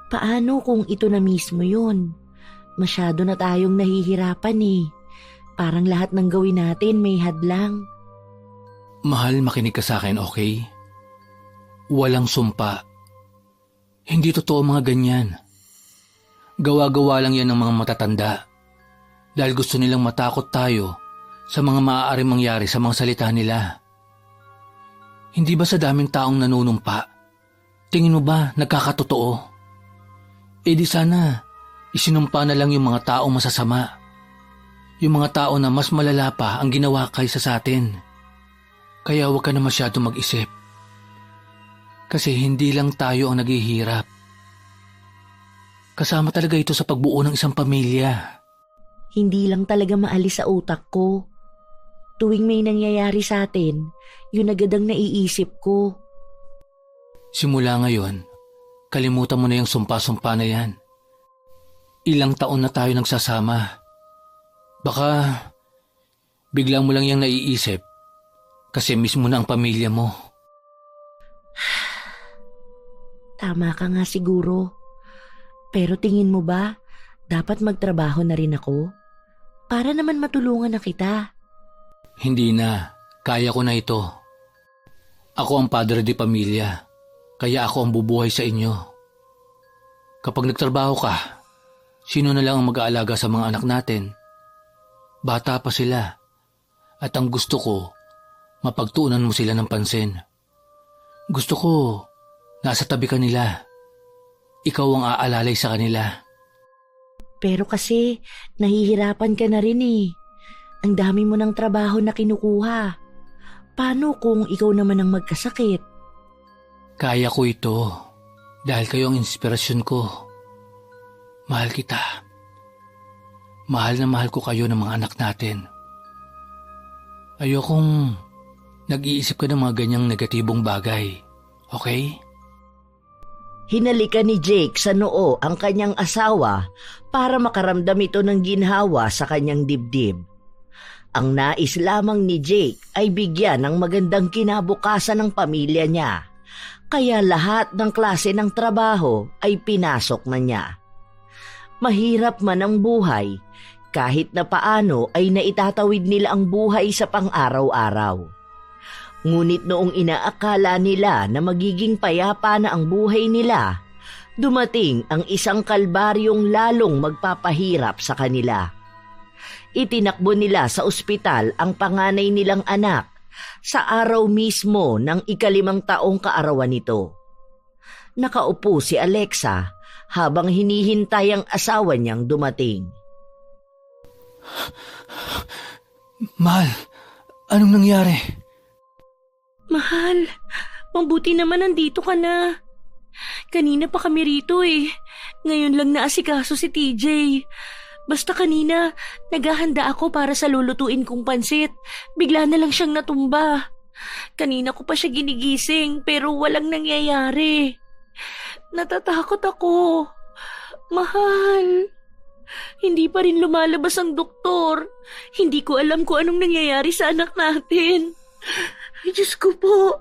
Paano kung ito na mismo yun? Masyado na tayong nahihirapan eh. Parang lahat ng gawin natin may hadlang. Mahal, makinig ka sa akin, okay? Walang sumpa. Hindi totoo mga ganyan. Gawa-gawa lang yan ng mga matatanda. Dahil gusto nilang matakot tayo sa mga maaaring mangyari sa mga salita nila. Hindi ba sa daming taong nanunumpa, tingin mo ba nagkakatotoo? Di sana isinumpa na lang yung mga taong masasama. Yung mga tao na mas malala pa ang ginawa kaysa sa atin. Kaya huwag ka na masyado mag-isip. Kasi hindi lang tayo ang naghihirap. Kasama talaga ito sa pagbuo ng isang pamilya. Hindi lang talaga maalis sa utak ko. Tuwing may nangyayari sa atin, yun agad ang naiisip ko. Simula ngayon, kalimutan mo na yung sumpa-sumpa na yan. Ilang taon na tayo nagsasama. Baka biglang mo lang yung naiisip kasi mismo na ang pamilya mo. Tama ka nga siguro. Pero tingin mo ba, dapat magtrabaho na rin ako? Para naman matulungan na kita. Hindi na. Kaya ko na ito. Ako ang padre de pamilya. Kaya ako ang bubuhay sa inyo. Kapag nagtrabaho ka, sino na lang ang mag-aalaga sa mga anak natin? Bata pa sila. At ang gusto ko, mapagtuunan mo sila ng pansin. Gusto ko, nasa tabi ka nila. Ikaw ang aalalay sa kanila. Pero kasi, nahihirapan ka na rin eh. Ang dami mo ng trabaho na kinukuha. Paano kung ikaw naman ang magkasakit? Kaya ko ito dahil kayo ang inspirasyon ko. Mahal kita. Mahal na mahal ko kayo ng mga anak natin. Ayokong nag-iisip ka ng mga ganyang negatibong bagay. Okay? Hinalikan ni Jake sa noo ang kanyang asawa para makaramdam ito ng ginhawa sa kanyang dibdib. Ang nais lamang ni Jake ay bigyan ng magandang kinabukasan ng pamilya niya, kaya lahat ng klase ng trabaho ay pinasok na niya. Mahirap man ang buhay, kahit na paano ay naitatawid nila ang buhay sa pang-araw-araw. Ngunit noong inaakala nila na magiging payapa na ang buhay nila, dumating ang isang kalbaryong lalong magpapahirap sa kanila. Itinakbo nila sa ospital ang panganay nilang anak sa araw mismo ng 5 taong kaarawan nito. Nakaupo si Alexa habang hinihintay ang asawa niyang dumating. Mahal, anong nangyari? Mahal, mabuti naman nandito ka na. Kanina pa kami rito eh. Ngayon lang naasikaso si TJ. Basta kanina, naghahanda ako para sa lulutuin kong pansit. Bigla na lang siyang natumba. Kanina ko pa siya ginigising pero walang nangyayari. Natatakot ako. Mahal, hindi pa rin lumalabas ang doktor. Hindi ko alam kung anong nangyayari sa anak natin. Ay, Diyos ko po.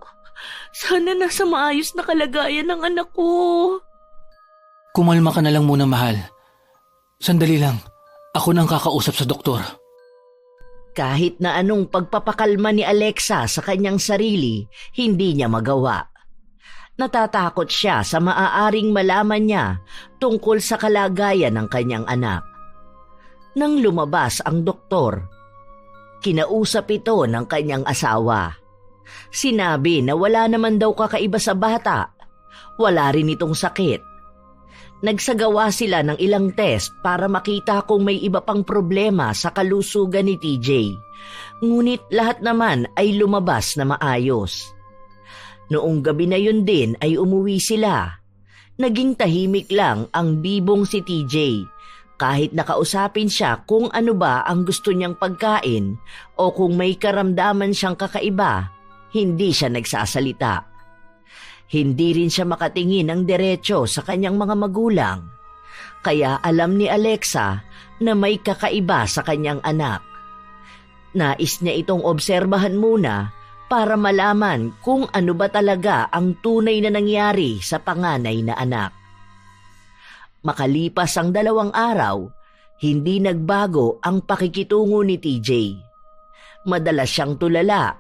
Sana nasa maayos na kalagayan ng anak ko. Kumalma ka na lang muna, mahal. Sandali lang. Ako nang kakausap sa doktor. Kahit na anong pagpapakalma ni Alexa sa kanyang sarili, hindi niya magawa. Natatakot siya sa maaaring malaman niya tungkol sa kalagayan ng kanyang anak. Nang lumabas ang doktor, kinausap ito ng kanyang asawa. Sinabi na wala naman daw kakaiba sa bata. Wala rin itong sakit. Nagsagawa sila ng ilang test para makita kung may iba pang problema sa kalusugan ni TJ. Ngunit lahat naman ay lumabas na maayos. Noong gabi na yun din ay umuwi sila. Naging tahimik lang ang bibong si TJ. Kahit nakausapin siya kung ano ba ang gusto niyang pagkain o kung may karamdaman siyang kakaiba, hindi siya nagsasalita. Hindi rin siya makatingin ng diretso sa kanyang mga magulang. Kaya alam ni Alexa na may kakaiba sa kanyang anak. Nais niya itong obserbahan muna para malaman kung ano ba talaga ang tunay na nangyari sa panganay na anak. Makalipas ang 2 araw, hindi nagbago ang pakikitungo ni TJ. Madalas siyang tulala.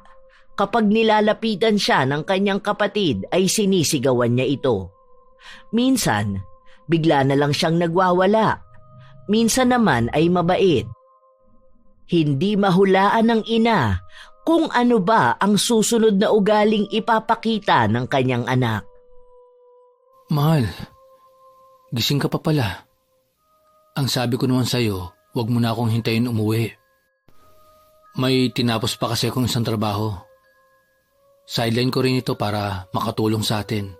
Kapag nilalapitan siya ng kanyang kapatid ay sinisigawan niya ito. Minsan, bigla na lang siyang nagwawala. Minsan naman ay mabait. Hindi mahulaan ng ina kung ano ba ang susunod na ugaling ipapakita ng kanyang anak. Mahal, gising ka pa pala. Ang sabi ko naman sa'yo, huwag mo na akong hintayin umuwi. May tinapos pa kasi akong isang trabaho. Sideline ko rin ito para makatulong sa atin.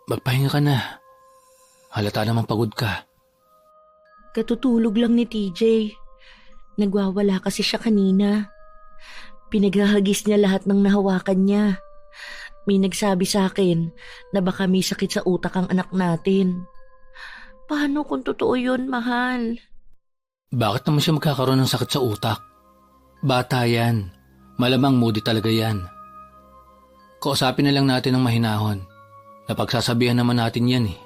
Magpahinga ka na. Halata namang pagod ka. Katutulog lang ni TJ. Nagwawala kasi siya kanina. Pinaghahagis niya lahat ng nahawakan niya. May nagsabi sa akin na baka may sakit sa utak ang anak natin. Paano kung totoo yun, mahal? Bakit naman siya magkakaroon ng sakit sa utak? Bata yan. Malamang moody talaga yan. Kausapin na lang natin ng mahinahon. Napagsasabihan naman natin yan eh.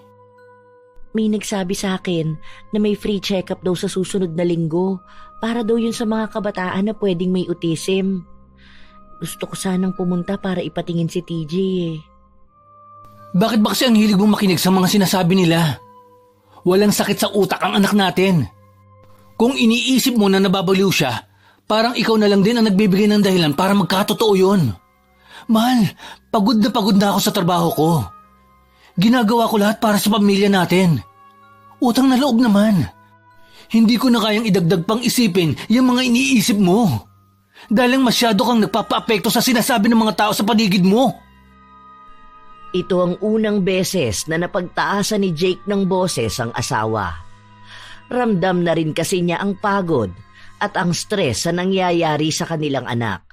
May nagsabi sa akin na may free check-up daw sa susunod na linggo para daw yun sa mga kabataan na pwedeng may autism. Gusto ko sanang pumunta para ipatingin si TJ eh. Bakit ba kasi ang hilig mong makinig sa mga sinasabi nila? Walang sakit sa utak ang anak natin. Kung iniisip mo na nababaliw siya, parang ikaw na lang din ang nagbibigay ng dahilan para magkatotoo yun. Mahal, pagod na ako sa trabaho ko. Ginagawa ko lahat para sa pamilya natin. Utang na loob naman. Hindi ko na kayang idagdag pang isipin yung mga iniisip mo. Dahil masyado kang nagpapaapekto sa sinasabi ng mga tao sa paligid mo. Ito ang unang beses na napagtaasan ni Jake ng boses ang asawa. Ramdam na rin kasi niya ang pagod at ang stress sa nangyayari sa kanilang anak.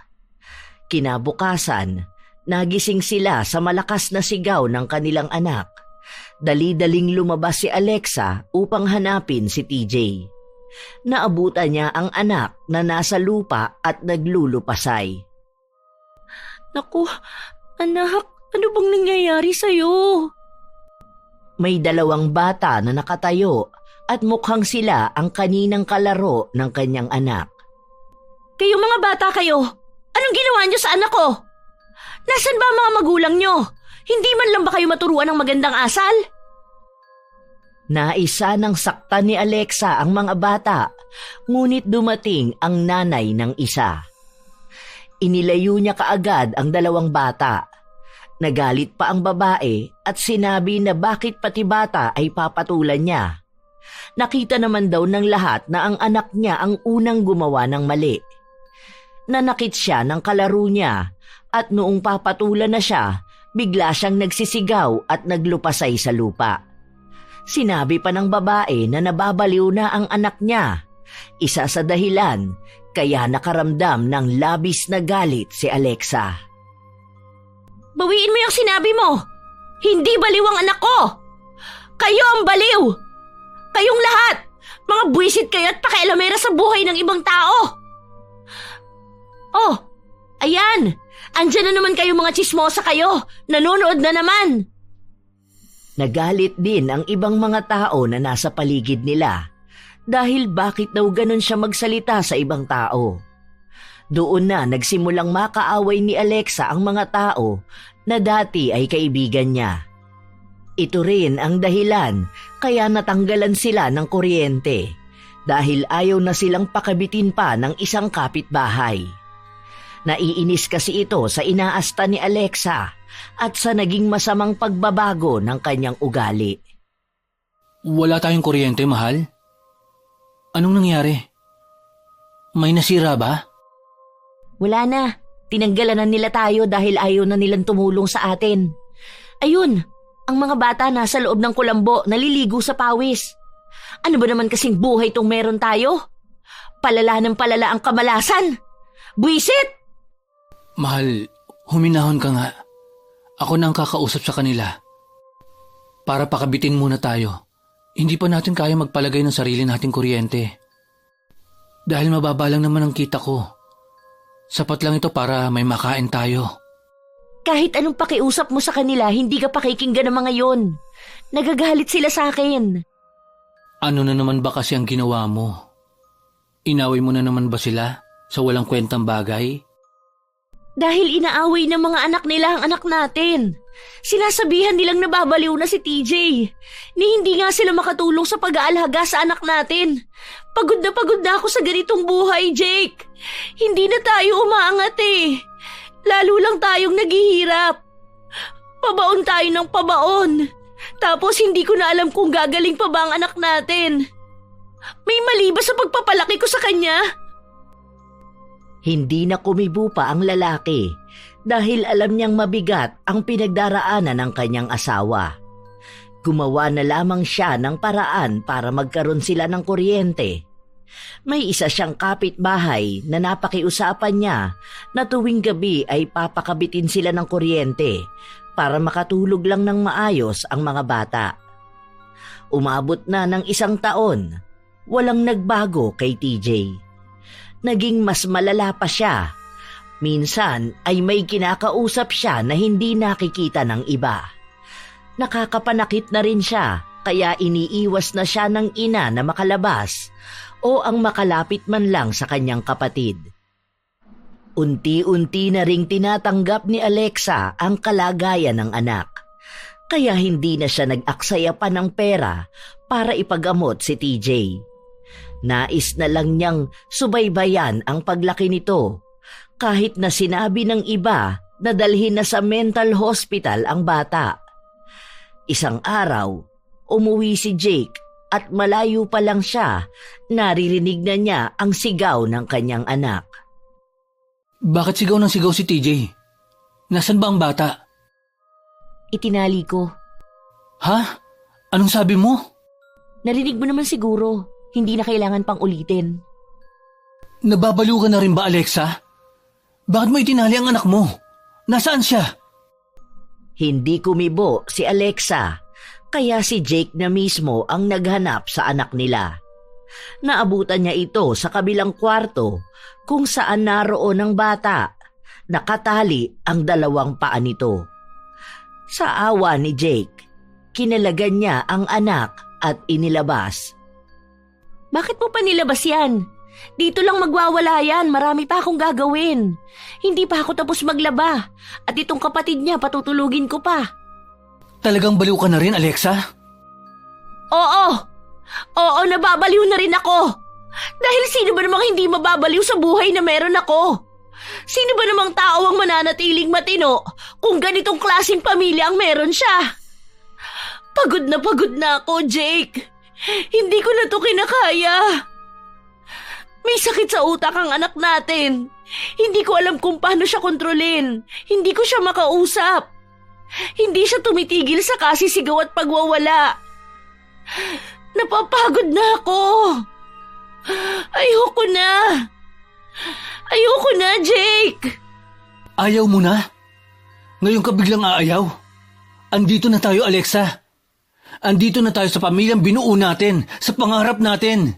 Kinabukasan, nagising sila sa malakas na sigaw ng kanilang anak. Dali-daling lumabas si Alexa upang hanapin si TJ. Naabutan niya ang anak na nasa lupa at naglulupasay. Naku, anak, ano bang nangyayari sa'yo? May dalawang bata na nakatayo at mukhang sila ang kaninang kalaro ng kanyang anak. Kayong mga bata kayo, anong ginawa niyo sa anak ko? Nasaan ba ang mga magulang niyo? Hindi man lang ba kayo maturuan ng magandang asal? Naisa ng saktan ni Alexa ang mga bata, ngunit dumating ang nanay ng isa. Inilayo niya kaagad ang dalawang bata. Nagalit pa ang babae at sinabi na bakit pati bata ay papatulan niya. Nakita naman daw ng lahat na ang anak niya ang unang gumawa ng mali. Nanakit siya ng kalaro niya at noong papatulan na siya, bigla siyang nagsisigaw at naglupasay sa lupa. Sinabi pa ng babae na nababaliw na ang anak niya. Isa sa dahilan kaya nakaramdam ng labis na galit si Alexa. Bawiin mo yung sinabi mo! Hindi baliw ang anak ko! Kayo ang baliw! Kayong lahat! Mga buwisit kayo at pakialamera sa buhay ng ibang tao! Oh, ayan! Andyan na naman kayo mga tsismosa kayo! Nanonood na naman! Nagalit din ang ibang mga tao na nasa paligid nila dahil bakit daw ganun siya magsalita sa ibang tao. Doon na nagsimulang makaaway ni Alexa ang mga tao na dati ay kaibigan niya. Ito rin ang dahilan kaya natanggalan sila ng kuryente dahil ayaw na silang pakabitin pa ng isang kapitbahay. Naiinis kasi ito sa inaasta ni Alexa at sa naging masamang pagbabago ng kanyang ugali. Wala tayong kuryente, mahal? Anong nangyari? May nasira ba? Wala na. Tinanggalan na nila tayo dahil ayaw na nilang tumulong sa atin. Ayun, ang mga bata nasa loob ng kulambo naliligo sa pawis. Ano ba naman kasing buhay tong meron tayo? Palala ng palala ang kamalasan. Buisit! Mahal, huminahon ka nga. Ako na ang kakausap sa kanila. Para pakabitin muna tayo. Hindi pa natin kaya magpalagay ng sarili nating kuryente. Dahil mababa lang naman ang kita ko. Sapat lang ito para may makain tayo. Kahit anong pakiusap mo sa kanila, hindi ka pakikinggan ng mga yon. Nagagalit sila sa akin. Ano na naman ba kasi ang ginawa mo? Inaway mo na naman ba sila sa walang kwentang bagay? Dahil inaaway ng mga anak nila ang anak natin. Sinasabihan nilang nababaliw na si TJ. Ni hindi nga sila makatulong sa pag-aalaga sa anak natin. Pagod na ako sa ganitong buhay, Jake. Hindi na tayo umaangat eh. Lalo lang tayong naghihirap. Pabaon tayo ng pabaon. Tapos hindi ko na alam kung gagaling pa ba ang anak natin. May mali ba sa pagpapalaki ko sa kanya? Hindi na kumibo pa ang lalaki dahil alam niyang mabigat ang pinagdaraanan ng kanyang asawa. Gumawa na lamang siya ng paraan para magkaroon sila ng kuryente. May isa siyang kapitbahay na napakiusapan niya na tuwing gabi ay papakabitin sila ng kuryente para makatulog lang ng maayos ang mga bata. Umabot na ng 1 taon, walang nagbago kay TJ. Naging mas malala pa siya. Minsan ay may kinakausap siya na hindi nakikita ng iba. Nakakapanakit na rin siya kaya iniiwas na siya ng ina na makalabas o ang makalapit man lang sa kanyang kapatid. Unti-unti na ring tinatanggap ni Alexa ang kalagayan ng anak. Kaya hindi na siya nag-aksaya pa ng pera para ipagamot si TJ. Nais na lang niyang subaybayan ang paglaki nito kahit na sinabi ng iba na dalhin na sa mental hospital ang bata. Isang araw, umuwi si Jake at malayo pa lang siya, naririnig na niya ang sigaw ng kanyang anak. Bakit sigaw ng sigaw si TJ? Nasaan ba ang bata? Itinali ko. Ha? Anong sabi mo? Narinig mo naman siguro. Hindi na kailangan pang ulitin. Nababaliw ka na rin ba, Alexa? Bakit mo itinali ang anak mo? Nasaan siya? Hindi kumibo si Alexa, kaya si Jake na mismo ang naghanap sa anak nila. Naabutan niya ito sa kabilang kwarto kung saan naroon ang bata. Nakatali ang 2 paa nito. Sa awa ni Jake, kinalagan niya ang anak at inilabas. Bakit mo pa nilabas yan? Dito lang magwawala yan, marami pa akong gagawin. Hindi pa ako tapos maglaba. At itong kapatid niya, patutulugin ko pa. Talagang baliw ka na rin, Alexa? Oo! Oo, nababaliw na rin ako. Dahil sino ba namang hindi mababaliw sa buhay na meron ako? Sino ba namang tao ang mananatiling matino kung ganitong klaseng pamilya ang meron siya? Pagod na ako, Jake. Hindi ko na to kinakaya. May sakit sa utak ang anak natin. Hindi ko alam kung paano siya kontrolin. Hindi ko siya makausap. Hindi siya tumitigil sa kasisigaw at pagwawala. Napapagod na ako. Ayoko na. Ayoko na, Jake. Ayaw mo na? Ngayon ka biglang aayaw? Andito na tayo, Alexa. Andito na tayo sa pamilyang binuo natin, sa pangarap natin.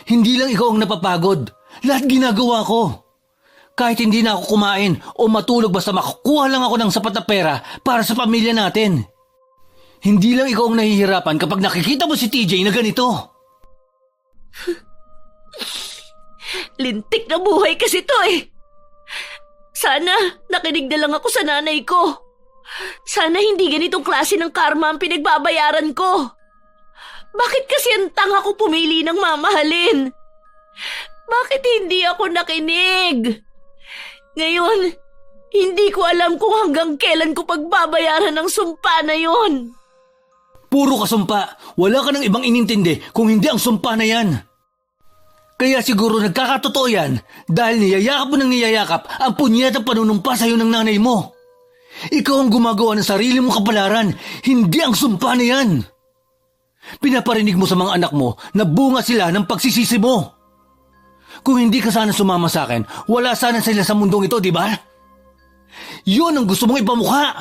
Hindi lang ikaw ang napapagod. Lahat ginagawa ko. Kahit hindi na ako kumain o matulog basta makukuha lang ako ng sapat na pera para sa pamilya natin. Hindi lang ikaw ang nahihirapan kapag nakikita mo si TJ na ganito. Lintik na buhay kasi to eh. Sana nakinig na lang ako sa nanay ko. Sana hindi ganitong klase ng karma ang pinagbabayaran ko. Bakit kasi ang tanga ko pumili ng mamahalin? Bakit hindi ako nakinig? Ngayon, hindi ko alam kung hanggang kailan ko pagbabayaran ang sumpa na yon. Puro ka sumpa. Wala ka ng ibang inintindi kung hindi ang sumpa na yan. Kaya siguro nagkakatotoo yan dahil niyayakap mo ng niyayakap ang punyetang panunumpa sa'yo ng nanay mo. Ikaw ang gumagawa ng sarili mong kapalaran, hindi ang sumpa na yan. Pinaparinig mo sa mga anak mo na bunga sila ng pagsisisi mo. Kung hindi ka sana sumama sa akin, wala sana sila sa mundong ito, di ba? Yun ang gusto mong ipamukha.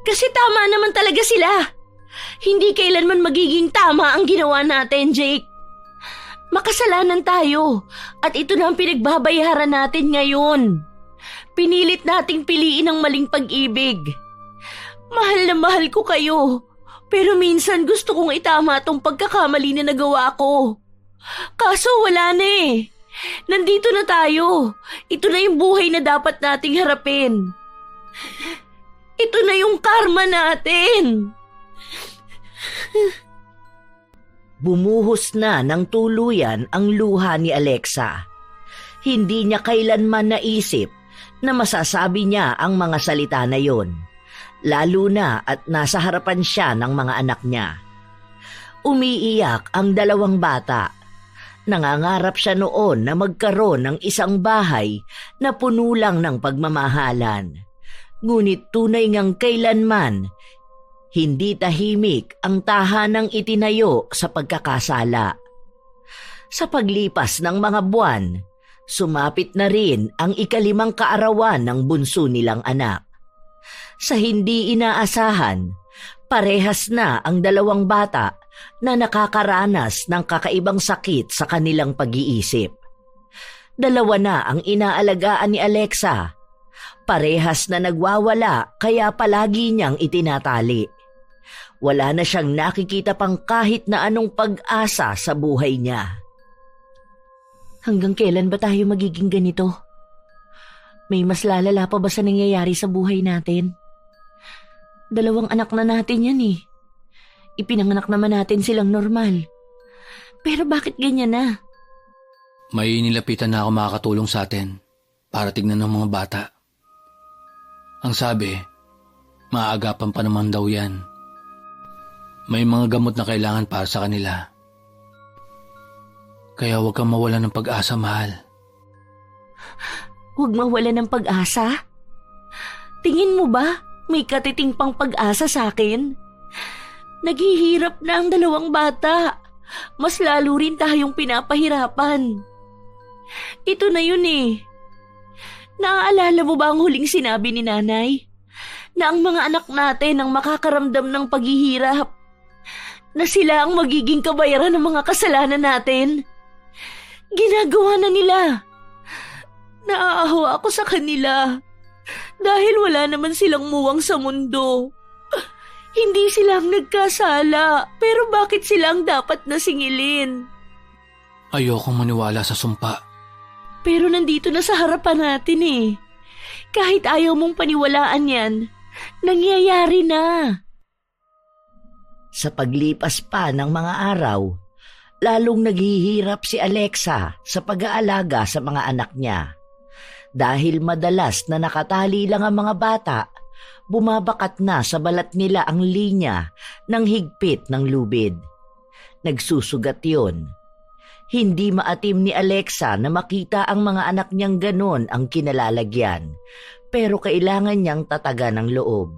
Kasi tama naman talaga sila. Hindi kailanman magiging tama ang ginawa natin, Jake. Makasalanan tayo at ito na ang pinagbabayaran natin ngayon. Pinilit nating piliin ang maling pag-ibig. Mahal na mahal ko kayo, pero minsan gusto kong itama tong pagkakamali na nagawa ko. Kaso wala na eh. Nandito na tayo. Ito na yung buhay na dapat nating harapin. Ito na yung karma natin. Bumuhos na ng tuluyan ang luha ni Alexa. Hindi niya kailanman naisip na masasabi niya ang mga salita na yon, lalo na at nasa harapan siya ng mga anak niya. Umiiyak ang 2 bata. Nangangarap siya noon na magkaroon ng isang bahay na puno lang ng pagmamahalan. Ngunit tunay ngang kailanman hindi tahimik ang tahanang itinayo sa pagkakasala. Sa paglipas ng mga buwan, sumapit na rin ang 5 kaarawan ng bunso nilang anak. Sa hindi inaasahan, parehas na ang 2 bata na nakakaranas ng kakaibang sakit sa kanilang pag-iisip. 2 na ang inaalagaan ni Alexa. Parehas na nagwawala kaya palagi niyang itinatali. Wala na siyang nakikita pang kahit na anong pag-asa sa buhay niya. Hanggang kailan ba tayo magiging ganito? May mas lalala pa ba sa nangyayari sa buhay natin? 2 anak na natin yan eh. Ipinanganak naman natin silang normal. Pero bakit ganyan na? May nilapitan na ako makakatulong sa atin para tignan ng mga bata. Ang sabi, maaagapan pa naman daw yan. May mga gamot na kailangan para sa kanila. Kaya huwag kang mawala ng pag-asa, mahal. Huwag mawala ng pag-asa? Tingin mo ba may katiting pang pag-asa sa akin? Naghihirap na ang 2 bata. Mas lalo rin tayong pinapahirapan. Ito na yun eh. Naaalala mo ba ang huling sinabi ni nanay? Na ang mga anak natin ang makakaramdam ng paghihirap. na sila ang magiging kabayaran ng mga kasalanan natin. Ginagawa na nila. Naaawa ako sa kanila dahil wala naman silang muwang sa mundo. Hindi sila ang nagkasala, pero bakit sila ang dapat nasingilin? Ayokong maniwala sa sumpa. Pero nandito na sa harapan natin eh. Kahit ayaw mong paniwalaan yan, nangyayari na. Sa paglipas pa ng mga araw, lalong naghihirap si Alexa sa pag-aalaga sa mga anak niya. Dahil madalas na nakatali lang ang mga bata, bumabakat na sa balat nila ang linya ng higpit ng lubid. Nagsusugat yon. Hindi maatim ni Alexa na makita ang mga anak niyang ganon ang kinalalagyan, pero kailangan niyang tatagan ng loob.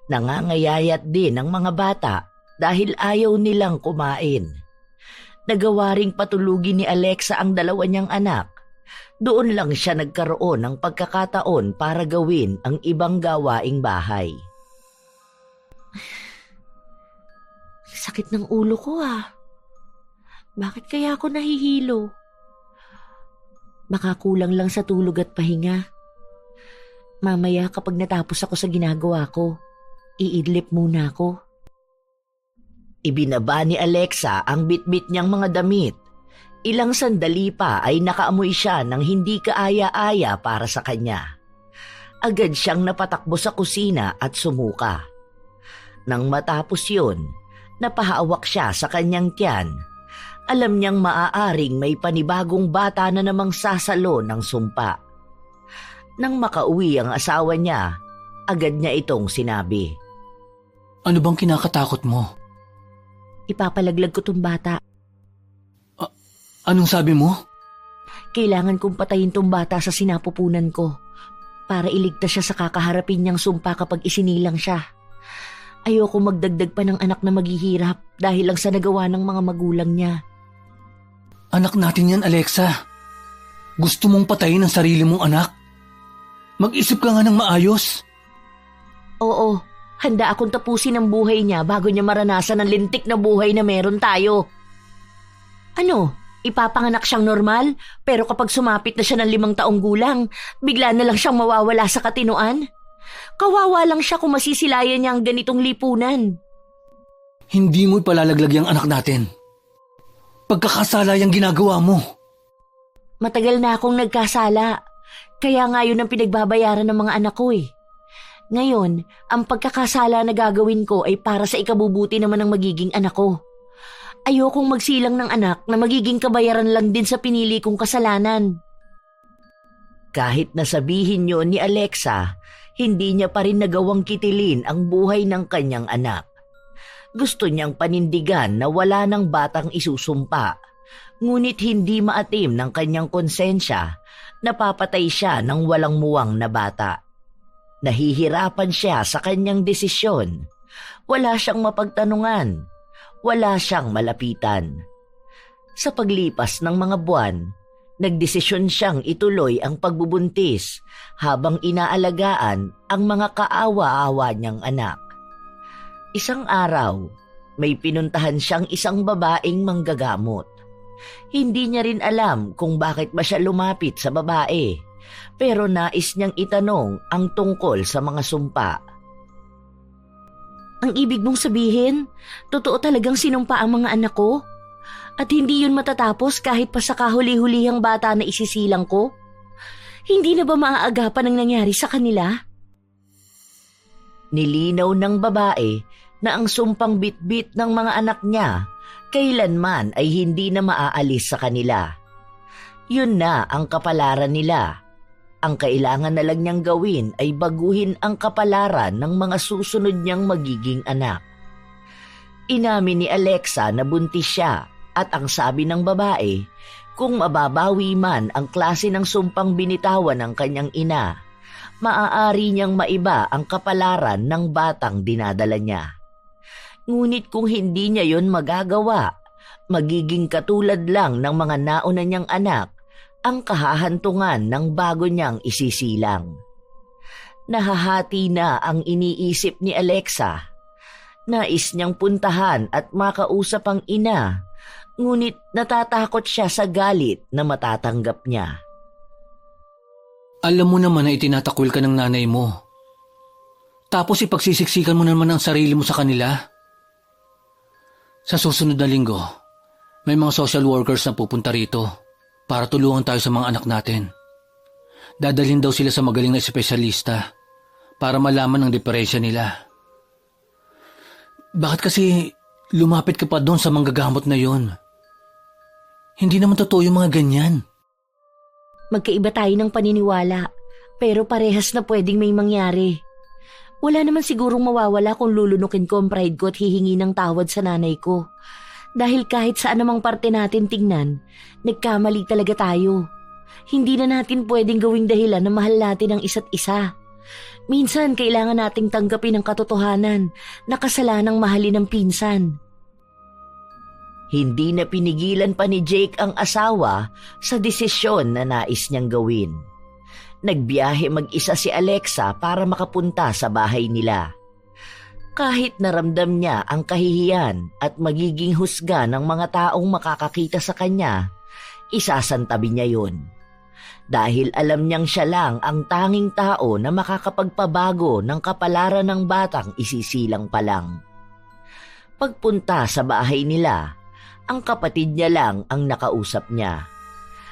Nangangayayat din ang mga bata dahil ayaw nilang kumain. Nagawa ring patulugin ni Alexa ang dalawa niyang anak. Doon lang siya nagkaroon ng pagkakataon para gawin ang ibang gawaing bahay. Sakit ng ulo ko ah. Bakit kaya ako nahihilo? Baka kulang lang sa tulog at pahinga. Mamaya kapag natapos ako sa ginagawa ko, iidlip muna ako. Ibinaba ni Alexa ang bitbit niyang mga damit. Ilang sandali pa ay nakaamoy siya ng hindi kaaya-aya para sa kanya. Agad siyang napatakbo sa kusina at sumuka. Nang matapos yun, napahawak siya sa kanyang tiyan. Alam niyang maaaring may panibagong bata na namang sasalo ng sumpa. Nang makauwi ang asawa niya, agad niya itong sinabi. Ano bang kinakatakot mo? Ipapalaglag ko tong bata. Anong sabi mo? Kailangan kong patayin tong bata sa sinapupunan ko para iligtas siya sa kakaharapin niyang sumpa kapag isinilang siya. Ayoko magdagdag pa ng anak na maghihirap dahil lang sa nagawa ng mga magulang niya. Anak natin yan, Alexa. Gusto mong patayin ang sarili mong anak? Mag-isip ka nga ng maayos. Oo, handa akong tapusin ang buhay niya bago niya maranasan ang lintik na buhay na meron tayo. Ano? Ipapanganak siyang normal, pero kapag sumapit na siya ng 5 taong gulang, bigla na lang siyang mawawala sa katinoan? Kawawa lang siya kung masisilayan niya ang ganitong lipunan. Hindi mo ipalalaglag yung anak natin. Pagkakasala yung ginagawa mo. Matagal na akong nagkasala, kaya nga yun ang pinagbabayaran ng mga anak ko eh. Ngayon, ang pagkakasala na gagawin ko ay para sa ikabubuti naman ng magiging anak ko. Ayokong magsilang ng anak na magiging kabayaran lang din sa pinili kong kasalanan. Kahit nasabihin yun ni Alexa, hindi niya pa rin nagawang kitilin ang buhay ng kanyang anak. Gusto niyang panindigan na wala ng batang isusumpa, ngunit hindi maatim ng kanyang konsensya na papatay siya ng walang muwang na bata. Nahihirapan siya sa kanyang desisyon. Wala siyang mapagtanungan. Wala siyang malapitan. Sa paglipas ng mga buwan, nagdesisyon siyang ituloy ang pagbubuntis habang inaalagaan ang mga kaawa-awa niyang anak. Isang araw, may pinuntahan siyang isang babaeng manggagamot. Hindi niya rin alam kung bakit ba siya lumapit sa babae, pero nais niyang itanong ang tungkol sa mga sumpa. Ang ibig mong sabihin, totoo talagang sinumpa ang mga anak ko? At hindi yun matatapos kahit pa sa kahuli-hulihang bata na isisilang ko? Hindi na ba maaagapan ang nangyari sa kanila? Nilinaw ng babae na ang sumpang bitbit ng mga anak niya kailanman ay hindi na maaalis sa kanila. Yun na ang kapalaran nila. Ang kailangan na lang niyang gawin ay baguhin ang kapalaran ng mga susunod niyang magiging anak. Inamin ni Alexa na buntis siya at ang sabi ng babae, kung mababawi man ang klase ng sumpang binitawan ng kanyang ina, maaari niyang maiba ang kapalaran ng batang dinadala niya. Ngunit kung hindi niya yon magagawa, magiging katulad lang ng mga nauna niyang anak ang kahahantungan ng bago niyang isisilang. Nahahati na ang iniisip ni Alexa. Nais niyang puntahan at makausap ang ina, ngunit natatakot siya sa galit na matatanggap niya. Alam mo naman na itinatakwil ka ng nanay mo. Tapos ipagsisiksikan mo naman ang sarili mo sa kanila. Sa susunod na linggo, may mga social workers na pupunta rito para tulungan tayo sa mga anak natin. Dadalhin daw sila sa magaling na espesyalista para malaman ang diferensya nila. Bakit kasi lumapit ka pa doon sa manggagamot na yon? Hindi naman totoo yung mga ganyan. Magkaiba tayo ng paniniwala, pero parehas na pwedeng may mangyari. Wala naman sigurong mawawala kung lulunukin ko ang pride ko at hihingi ng tawad sa nanay ko. Dahil kahit saan namang parte natin tingnan, nagkamali talaga tayo. Hindi na natin pwedeng gawing dahilan na mahal natin ang isa't isa. Minsan kailangan nating tanggapin ang katotohanan na kasalanang mahalin ng pinsan. Hindi na pinigilan pa ni Jake ang asawa sa desisyon na nais niyang gawin. Nagbiyahe mag-isa si Alexa para makapunta sa bahay nila. Kahit naramdam niya ang kahihiyan at magiging husga ng mga taong makakakita sa kanya, isasantabi niya yun. Dahil alam niyang siya lang ang tanging tao na makakapagpabago ng kapalaran ng batang isisilang pa lang. Pagpunta sa bahay nila, ang kapatid niya lang ang nakausap niya.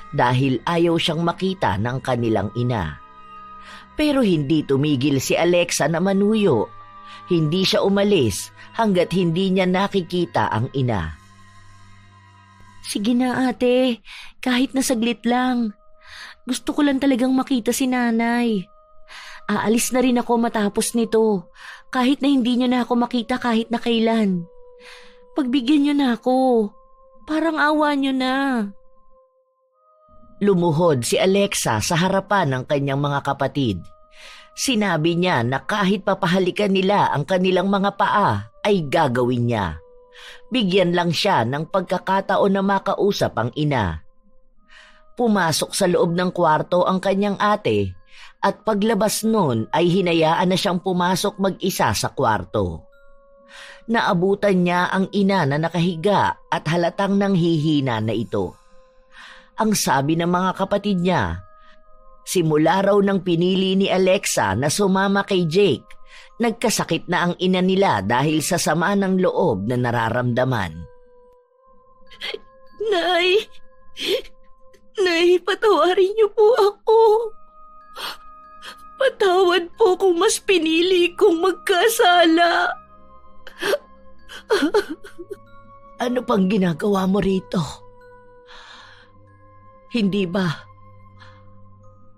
Dahil ayaw siyang makita ng kanilang ina. Pero hindi tumigil si Alexa na manuyo. Hindi siya umalis hanggat hindi niya nakikita ang ina. Sige na ate, kahit na saglit lang. Gusto ko lang talagang makita si nanay. Aalis na rin ako matapos nito, kahit na hindi niyo na ako makita kahit na kailan. Pagbigyan niyo na ako, parang awa niyo na. Lumuhod si Alexa sa harapan ng kanyang mga kapatid. Sinabi niya na kahit papahalikan nila ang kanilang mga paa ay gagawin niya. Bigyan lang siya ng pagkakataon na makausap ang ina. Pumasok sa loob ng kwarto ang kanyang ate at paglabas nun ay hinayaan na siyang pumasok mag-isa sa kwarto. Naabutan niya ang ina na nakahiga at halatang nanghihina na ito. Ang sabi ng mga kapatid niya, simula raw nang pinili ni Alexa na sumama kay Jake, nagkasakit na ang ina nila dahil sa sama ng loob na nararamdaman. Nay! Nay, patawarin niyo po ako. Patawad po kung mas pinili kong magkasala. Ano pang ginagawa mo rito? Hindi ba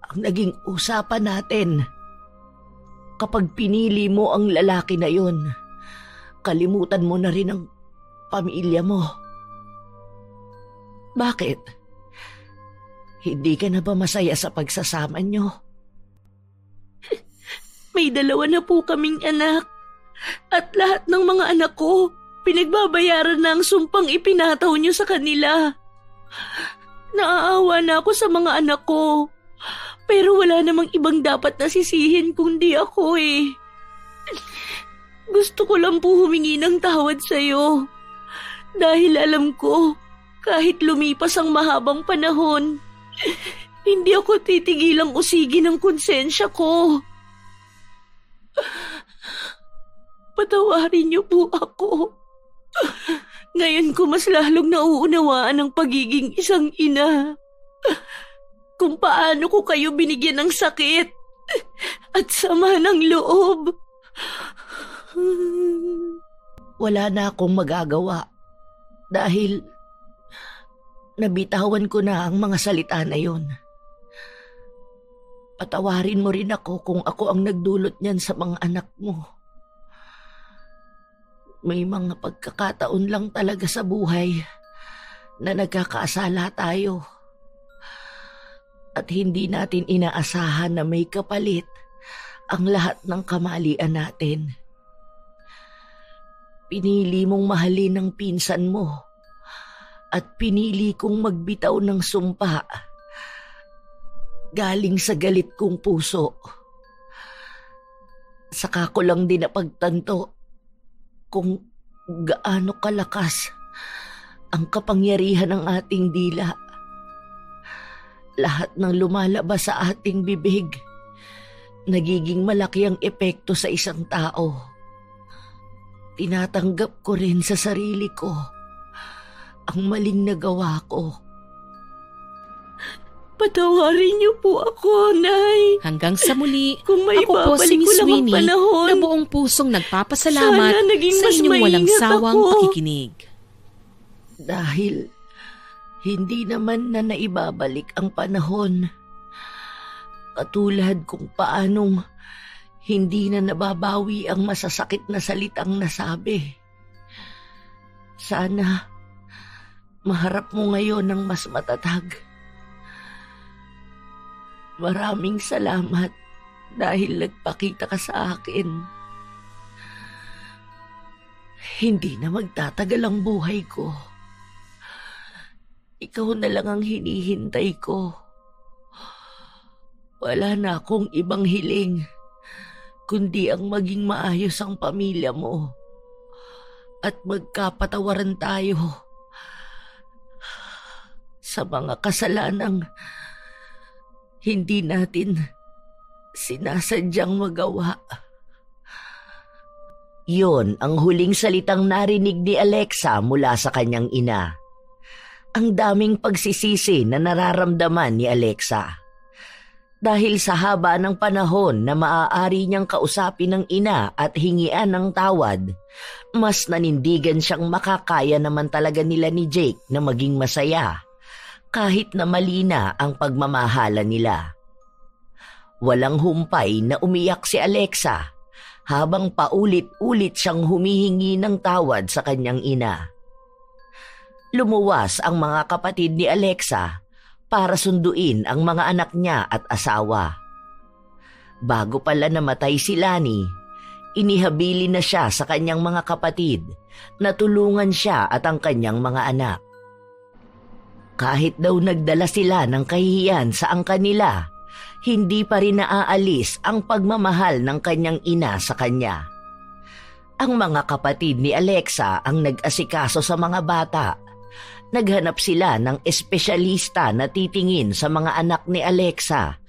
ang naging usapan natin, kapag pinili mo ang lalaki na yon, kalimutan mo na rin ang pamilya mo? Bakit? Hindi ka na ba masaya sa pagsasama nyo? May 2 na po kaming anak. At lahat ng mga anak ko, pinagbabayaran na ang sumpang ipinataw niyo sa kanila. Naaawa na ako sa mga anak ko. Pero wala namang ibang dapat nasisihin kundi ako eh. Gusto ko lang po humingi ng tawad sa'yo. Dahil alam ko, kahit lumipas ang mahabang panahon, hindi ako titigilang usigin ang konsensya ko. Patawarin niyo po ako. Ngayon ko mas lalong nauunawaan ang pagiging isang ina. Kung paano ko kayo binigyan ng sakit at sama ng loob. Wala na akong magagawa dahil nabitawan ko na ang mga salita na yon. Patawarin mo rin ako kung ako ang nagdulot niyan sa mga anak mo. May mga pagkakataon lang talaga sa buhay na nagkakaasala tayo. At hindi natin inaasahan na may kapalit ang lahat ng kamalian natin. Pinili mong mahalin ang pinsan mo at pinili kong magbitaw ng sumpa galing sa galit kong puso. Saka ko lang din napagtanto kung gaano kalakas ang kapangyarihan ng ating dila. Lahat ng lumalabas sa ating bibig, nagiging malaki ang epekto sa isang tao. Tinatanggap ko rin sa sarili ko ang maling nagawa ko. Patawarin niyo po ako, Nay. Hanggang sa muli, Kung may ako po si babalik Miss ko lang ang Winnie panahon, na buong pusong nagpapasalamat sana naging sa mas inyong walang maingat sawang ako. pakikinig. Dahil hindi naman na naibabalik ang panahon. Katulad kung paanong hindi na nababawi ang masasakit na salitang nasabi. Sana maharap mo ngayon ng mas matatag. Maraming salamat dahil nagpakita ka sa akin. Hindi na magtatagal ang buhay ko. Ikaw na lang ang hinihintay ko. Wala na akong ibang hiling, kundi ang maging maayos ang pamilya mo at magkapatawaran tayo sa mga kasalanang hindi natin sinasadyang magawa. Yon ang huling salitang narinig ni Alexa mula sa kanyang ina. Ang daming pagsisisi na nararamdaman ni Alexa. Dahil sa haba ng panahon na maaari niyang kausapin ng ina at hingian ng tawad, mas nanindigan siyang makakaya naman talaga nila ni Jake na maging masaya, kahit na mali na ang pagmamahala nila. Walang humpay na umiyak si Alexa habang paulit-ulit siyang humihingi ng tawad sa kanyang ina. Lumuwas ang mga kapatid ni Alexa para sunduin ang mga anak niya at asawa. Bago pala namatay si Lani, inihabili na siya sa kanyang mga kapatid na tulungan siya at ang kanyang mga anak. Kahit daw nagdala sila ng kahihiyan sa angka nila, hindi pa rin naaalis ang pagmamahal ng kanyang ina sa kanya. Ang mga kapatid ni Alexa ang nag-asikaso sa mga bata. Naghanap sila ng espesyalista na titingin sa mga anak ni Alexa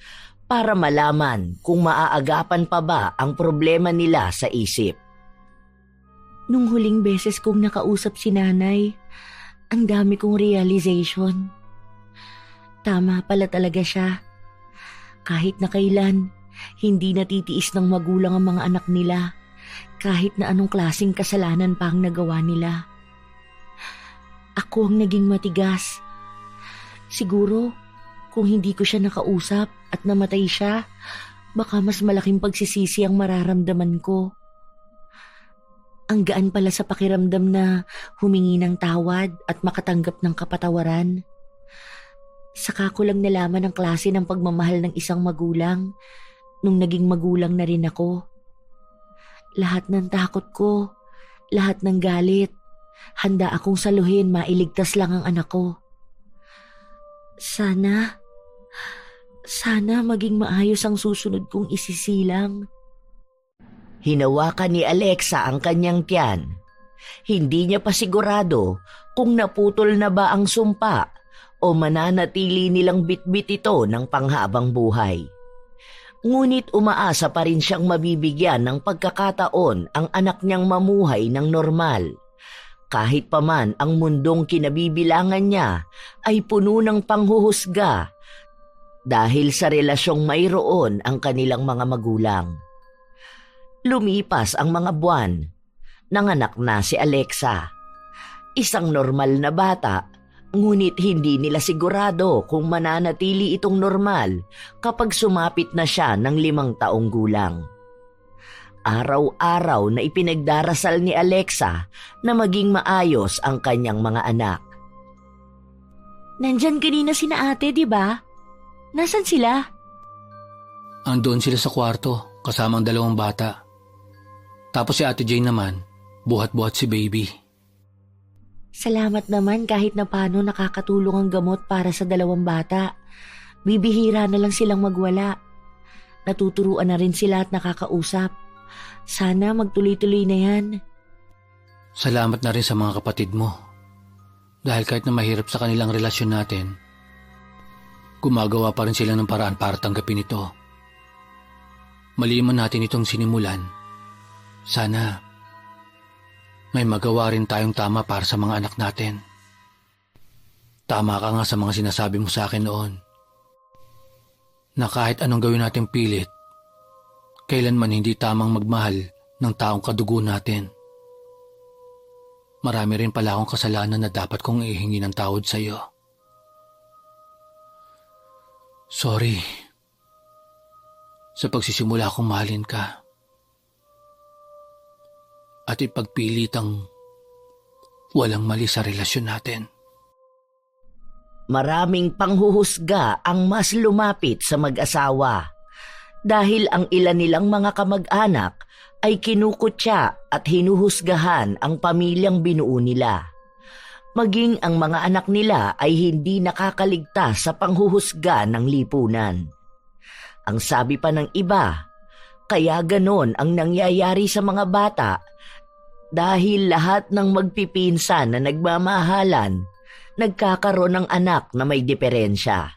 para malaman kung maaagapan pa ba ang problema nila sa isip. Nung huling beses kong nakausap si Nanay, ang dami kong realization. Tama pala talaga siya. Kahit na kailan, hindi natitiis ng magulang ang mga anak nila, kahit na anong klaseng kasalanan pa ang nagawa nila. Ako ang naging matigas. Siguro, kung hindi ko siya nakausap at namatay siya, baka mas malaking pagsisisi ang mararamdaman ko. Ang gaan pala sa pakiramdam na humingi ng tawad at makatanggap ng kapatawaran. Saka ko lang nalaman ang klase ng pagmamahal ng isang magulang nung naging magulang na rin ako. Lahat ng takot ko, lahat ng galit, handa akong saluhin mailigtas lang ang anak ko. Sana maging maayos ang susunod kong isisilang. Hinawakan ni Alexa ang kanyang tiyan. Hindi niya pa sigurado kung naputol na ba ang sumpa o mananatili nilang bitbit ito ng panghabang buhay. Ngunit umaasa pa rin siyang mabibigyan ng pagkakataon ang anak niyang mamuhay ng normal. Kahit pa man ang mundong kinabibilangan niya ay puno ng panghuhusga dahil sa relasyong mayroon ang kanilang mga magulang. Lumipas ang mga buwan. Nanganak na si Alexa. Isang normal na bata, ngunit hindi nila sigurado kung mananatili itong normal kapag sumapit na siya ng 5 taong gulang. Araw-araw na ipinagdarasal ni Alexa na maging maayos ang kanyang mga anak. Nandyan kanina sina ate, di ba? Nasaan sila? Andoon sila sa kwarto, kasama ang 2 bata. Tapos si Ate Jane naman, buhat-buhat si baby. Salamat naman kahit na paano nakakatulong ang gamot para sa 2 bata. Bibihira na lang silang magwala. Natuturuan na rin sila at nakakausap. Sana magtuloy-tuloy na yan. Salamat na rin sa mga kapatid mo. Dahil kahit na mahirap sa kanilang relasyon natin, gumagawa pa rin sila ng paraan para tanggapin ito. Mali man natin itong sinimulan, sana may magawa rin tayong tama para sa mga anak natin. Tama ka nga sa mga sinasabi mo sa akin noon, na kahit anong gawin nating pilit, kailanman hindi tamang magmahal ng taong kadugo natin. Marami rin pala akong kasalanan na dapat kong ihingi ng tawad sa iyo. Sorry sa pagsisimula kong mahalin ka at ipagpilitang walang mali sa relasyon natin. Maraming panghuhusga ang mas lumapit sa mag-asawa dahil ang ilan nilang mga kamag-anak ay kinukutya at hinuhusgahan ang pamilyang binuo nila. Maging ang mga anak nila ay hindi nakakaligtas sa panghuhusga ng lipunan. Ang sabi pa ng iba, kaya ganon ang nangyayari sa mga bata dahil lahat ng magpipinsan na nagmamahalan nagkakaroon ng anak na may diferensya.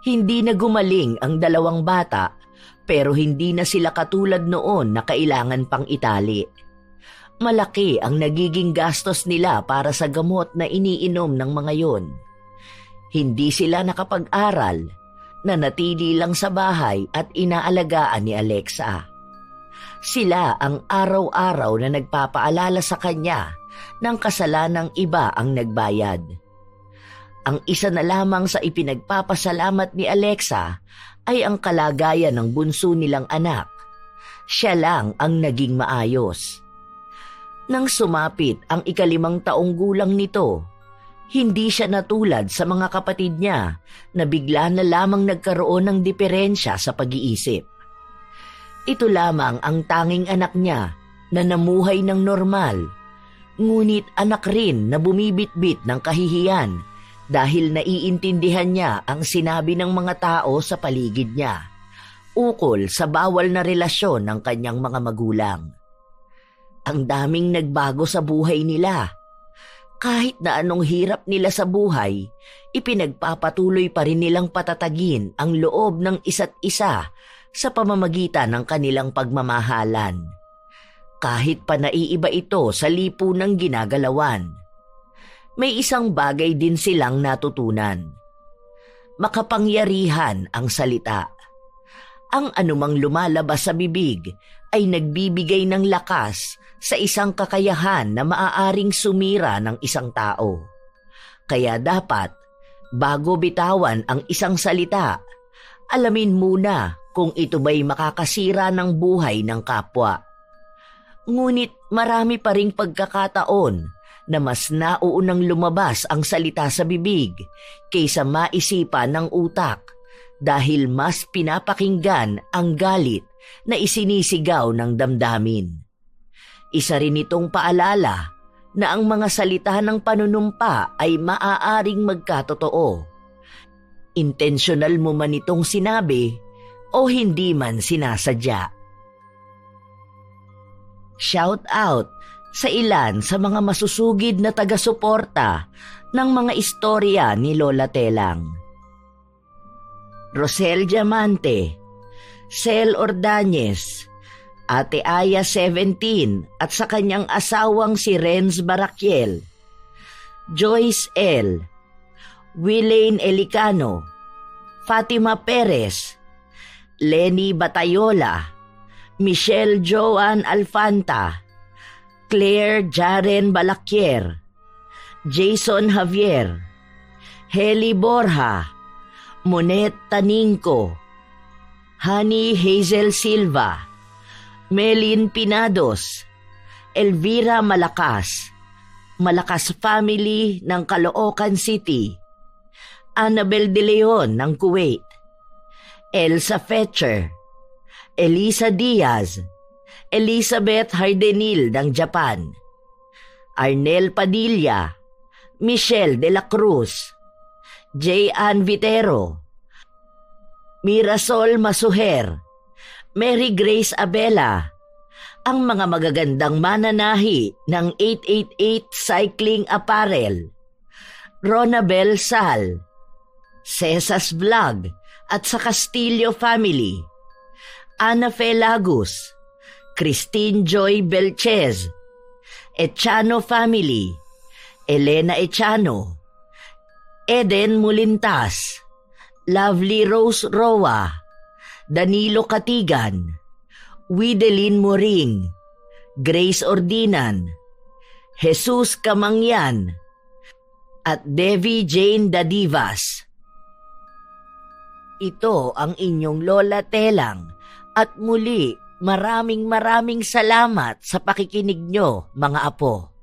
Hindi na gumaling ang dalawang bata pero hindi na sila katulad noon na kailangan pang itali. Malaki ang nagiging gastos nila para sa gamot na iniinom ng mga yon. Hindi sila nakapag-aral, nanatili lang sa bahay at inaalagaan ni Alexa. Sila ang araw-araw na nagpapaalala sa kanya ng kasalanang iba ang nagbayad. Ang isa na lamang sa ipinagpapasalamat ni Alexa ay ang kalagayan ng bunso nilang anak. Siya lang ang naging maayos. Nang sumapit ang 5 taong gulang nito, hindi siya natulad sa mga kapatid niya na bigla na lamang nagkaroon ng diferensya sa pag-iisip. Ito lamang ang tanging anak niya na namuhay ng normal, ngunit anak rin na bumibitbit ng kahihiyan dahil naiintindihan niya ang sinabi ng mga tao sa paligid niya, ukol sa bawal na relasyon ng kanyang mga magulang. Ang daming nagbago sa buhay nila. Kahit na anong hirap nila sa buhay, ipinagpapatuloy pa rin nilang patatagin ang loob ng isa't isa sa pamamagitan ng kanilang pagmamahalan. Kahit pa naiiba ito sa lipunang ginagalawan, may isang bagay din silang natutunan. Makapangyarihan ang salita. Ang anumang lumalabas sa bibig ay nagbibigay ng lakas sa isang kakayahan na maaaring sumira ng isang tao. Kaya dapat, bago bitawan ang isang salita, alamin muna kung ito ba'y makakasira ng buhay ng kapwa. Ngunit marami pa ring pagkakataon na mas nauunang lumabas ang salita sa bibig kaysa maisipan ng utak dahil mas pinapakinggan ang galit na isinisigaw ng damdamin. Isa rin itong paalala na ang mga salita ng panunumpa ay maaaring magkatotoo. Intensyonal mo man itong sinabi o hindi man sinasadya. Shout out sa ilan sa mga masusugid na taga-suporta ng mga istorya ni Lola Telang. Rosel Diamante, Sel Ordañez, Ate Aya 17 at sa kanyang asawang si Renz Barakiel, Joyce L, Willaine Elicano, Fatima Perez, Lenny Batayola, Michelle Joan Alfanta, Claire Jaren Balakier, Jason Javier, Heli Borja, Monet Taningco, Honey Hazel Silva, Melin Pinados, Elvira Malakas, Malakas Family ng Caloocan City, Annabel De Leon ng Kuwait, Elsa Fetcher, Elisa Diaz, Elizabeth Hardenil ng Japan, Arnel Padilla, Michelle De La Cruz, J.Ann Vitero, Mirasol Masuher, Mary Grace Abela, ang mga magagandang mananahi ng 888 Cycling Apparel, Ronabel Sal, Cesas Vlog at sa Castillo Family, Ana Fe Lagos, Christine Joy Belchez, Echano Family, Elena Echano, Eden Mulintas, Lovely Rose Roa, Danilo Katigan, Widelin Moring, Grace Ordinan, Jesus Kamangyan, at Devi Jane Dadivas. Ito ang inyong Lola Telang at muli maraming salamat sa pakikinig nyo, mga apo.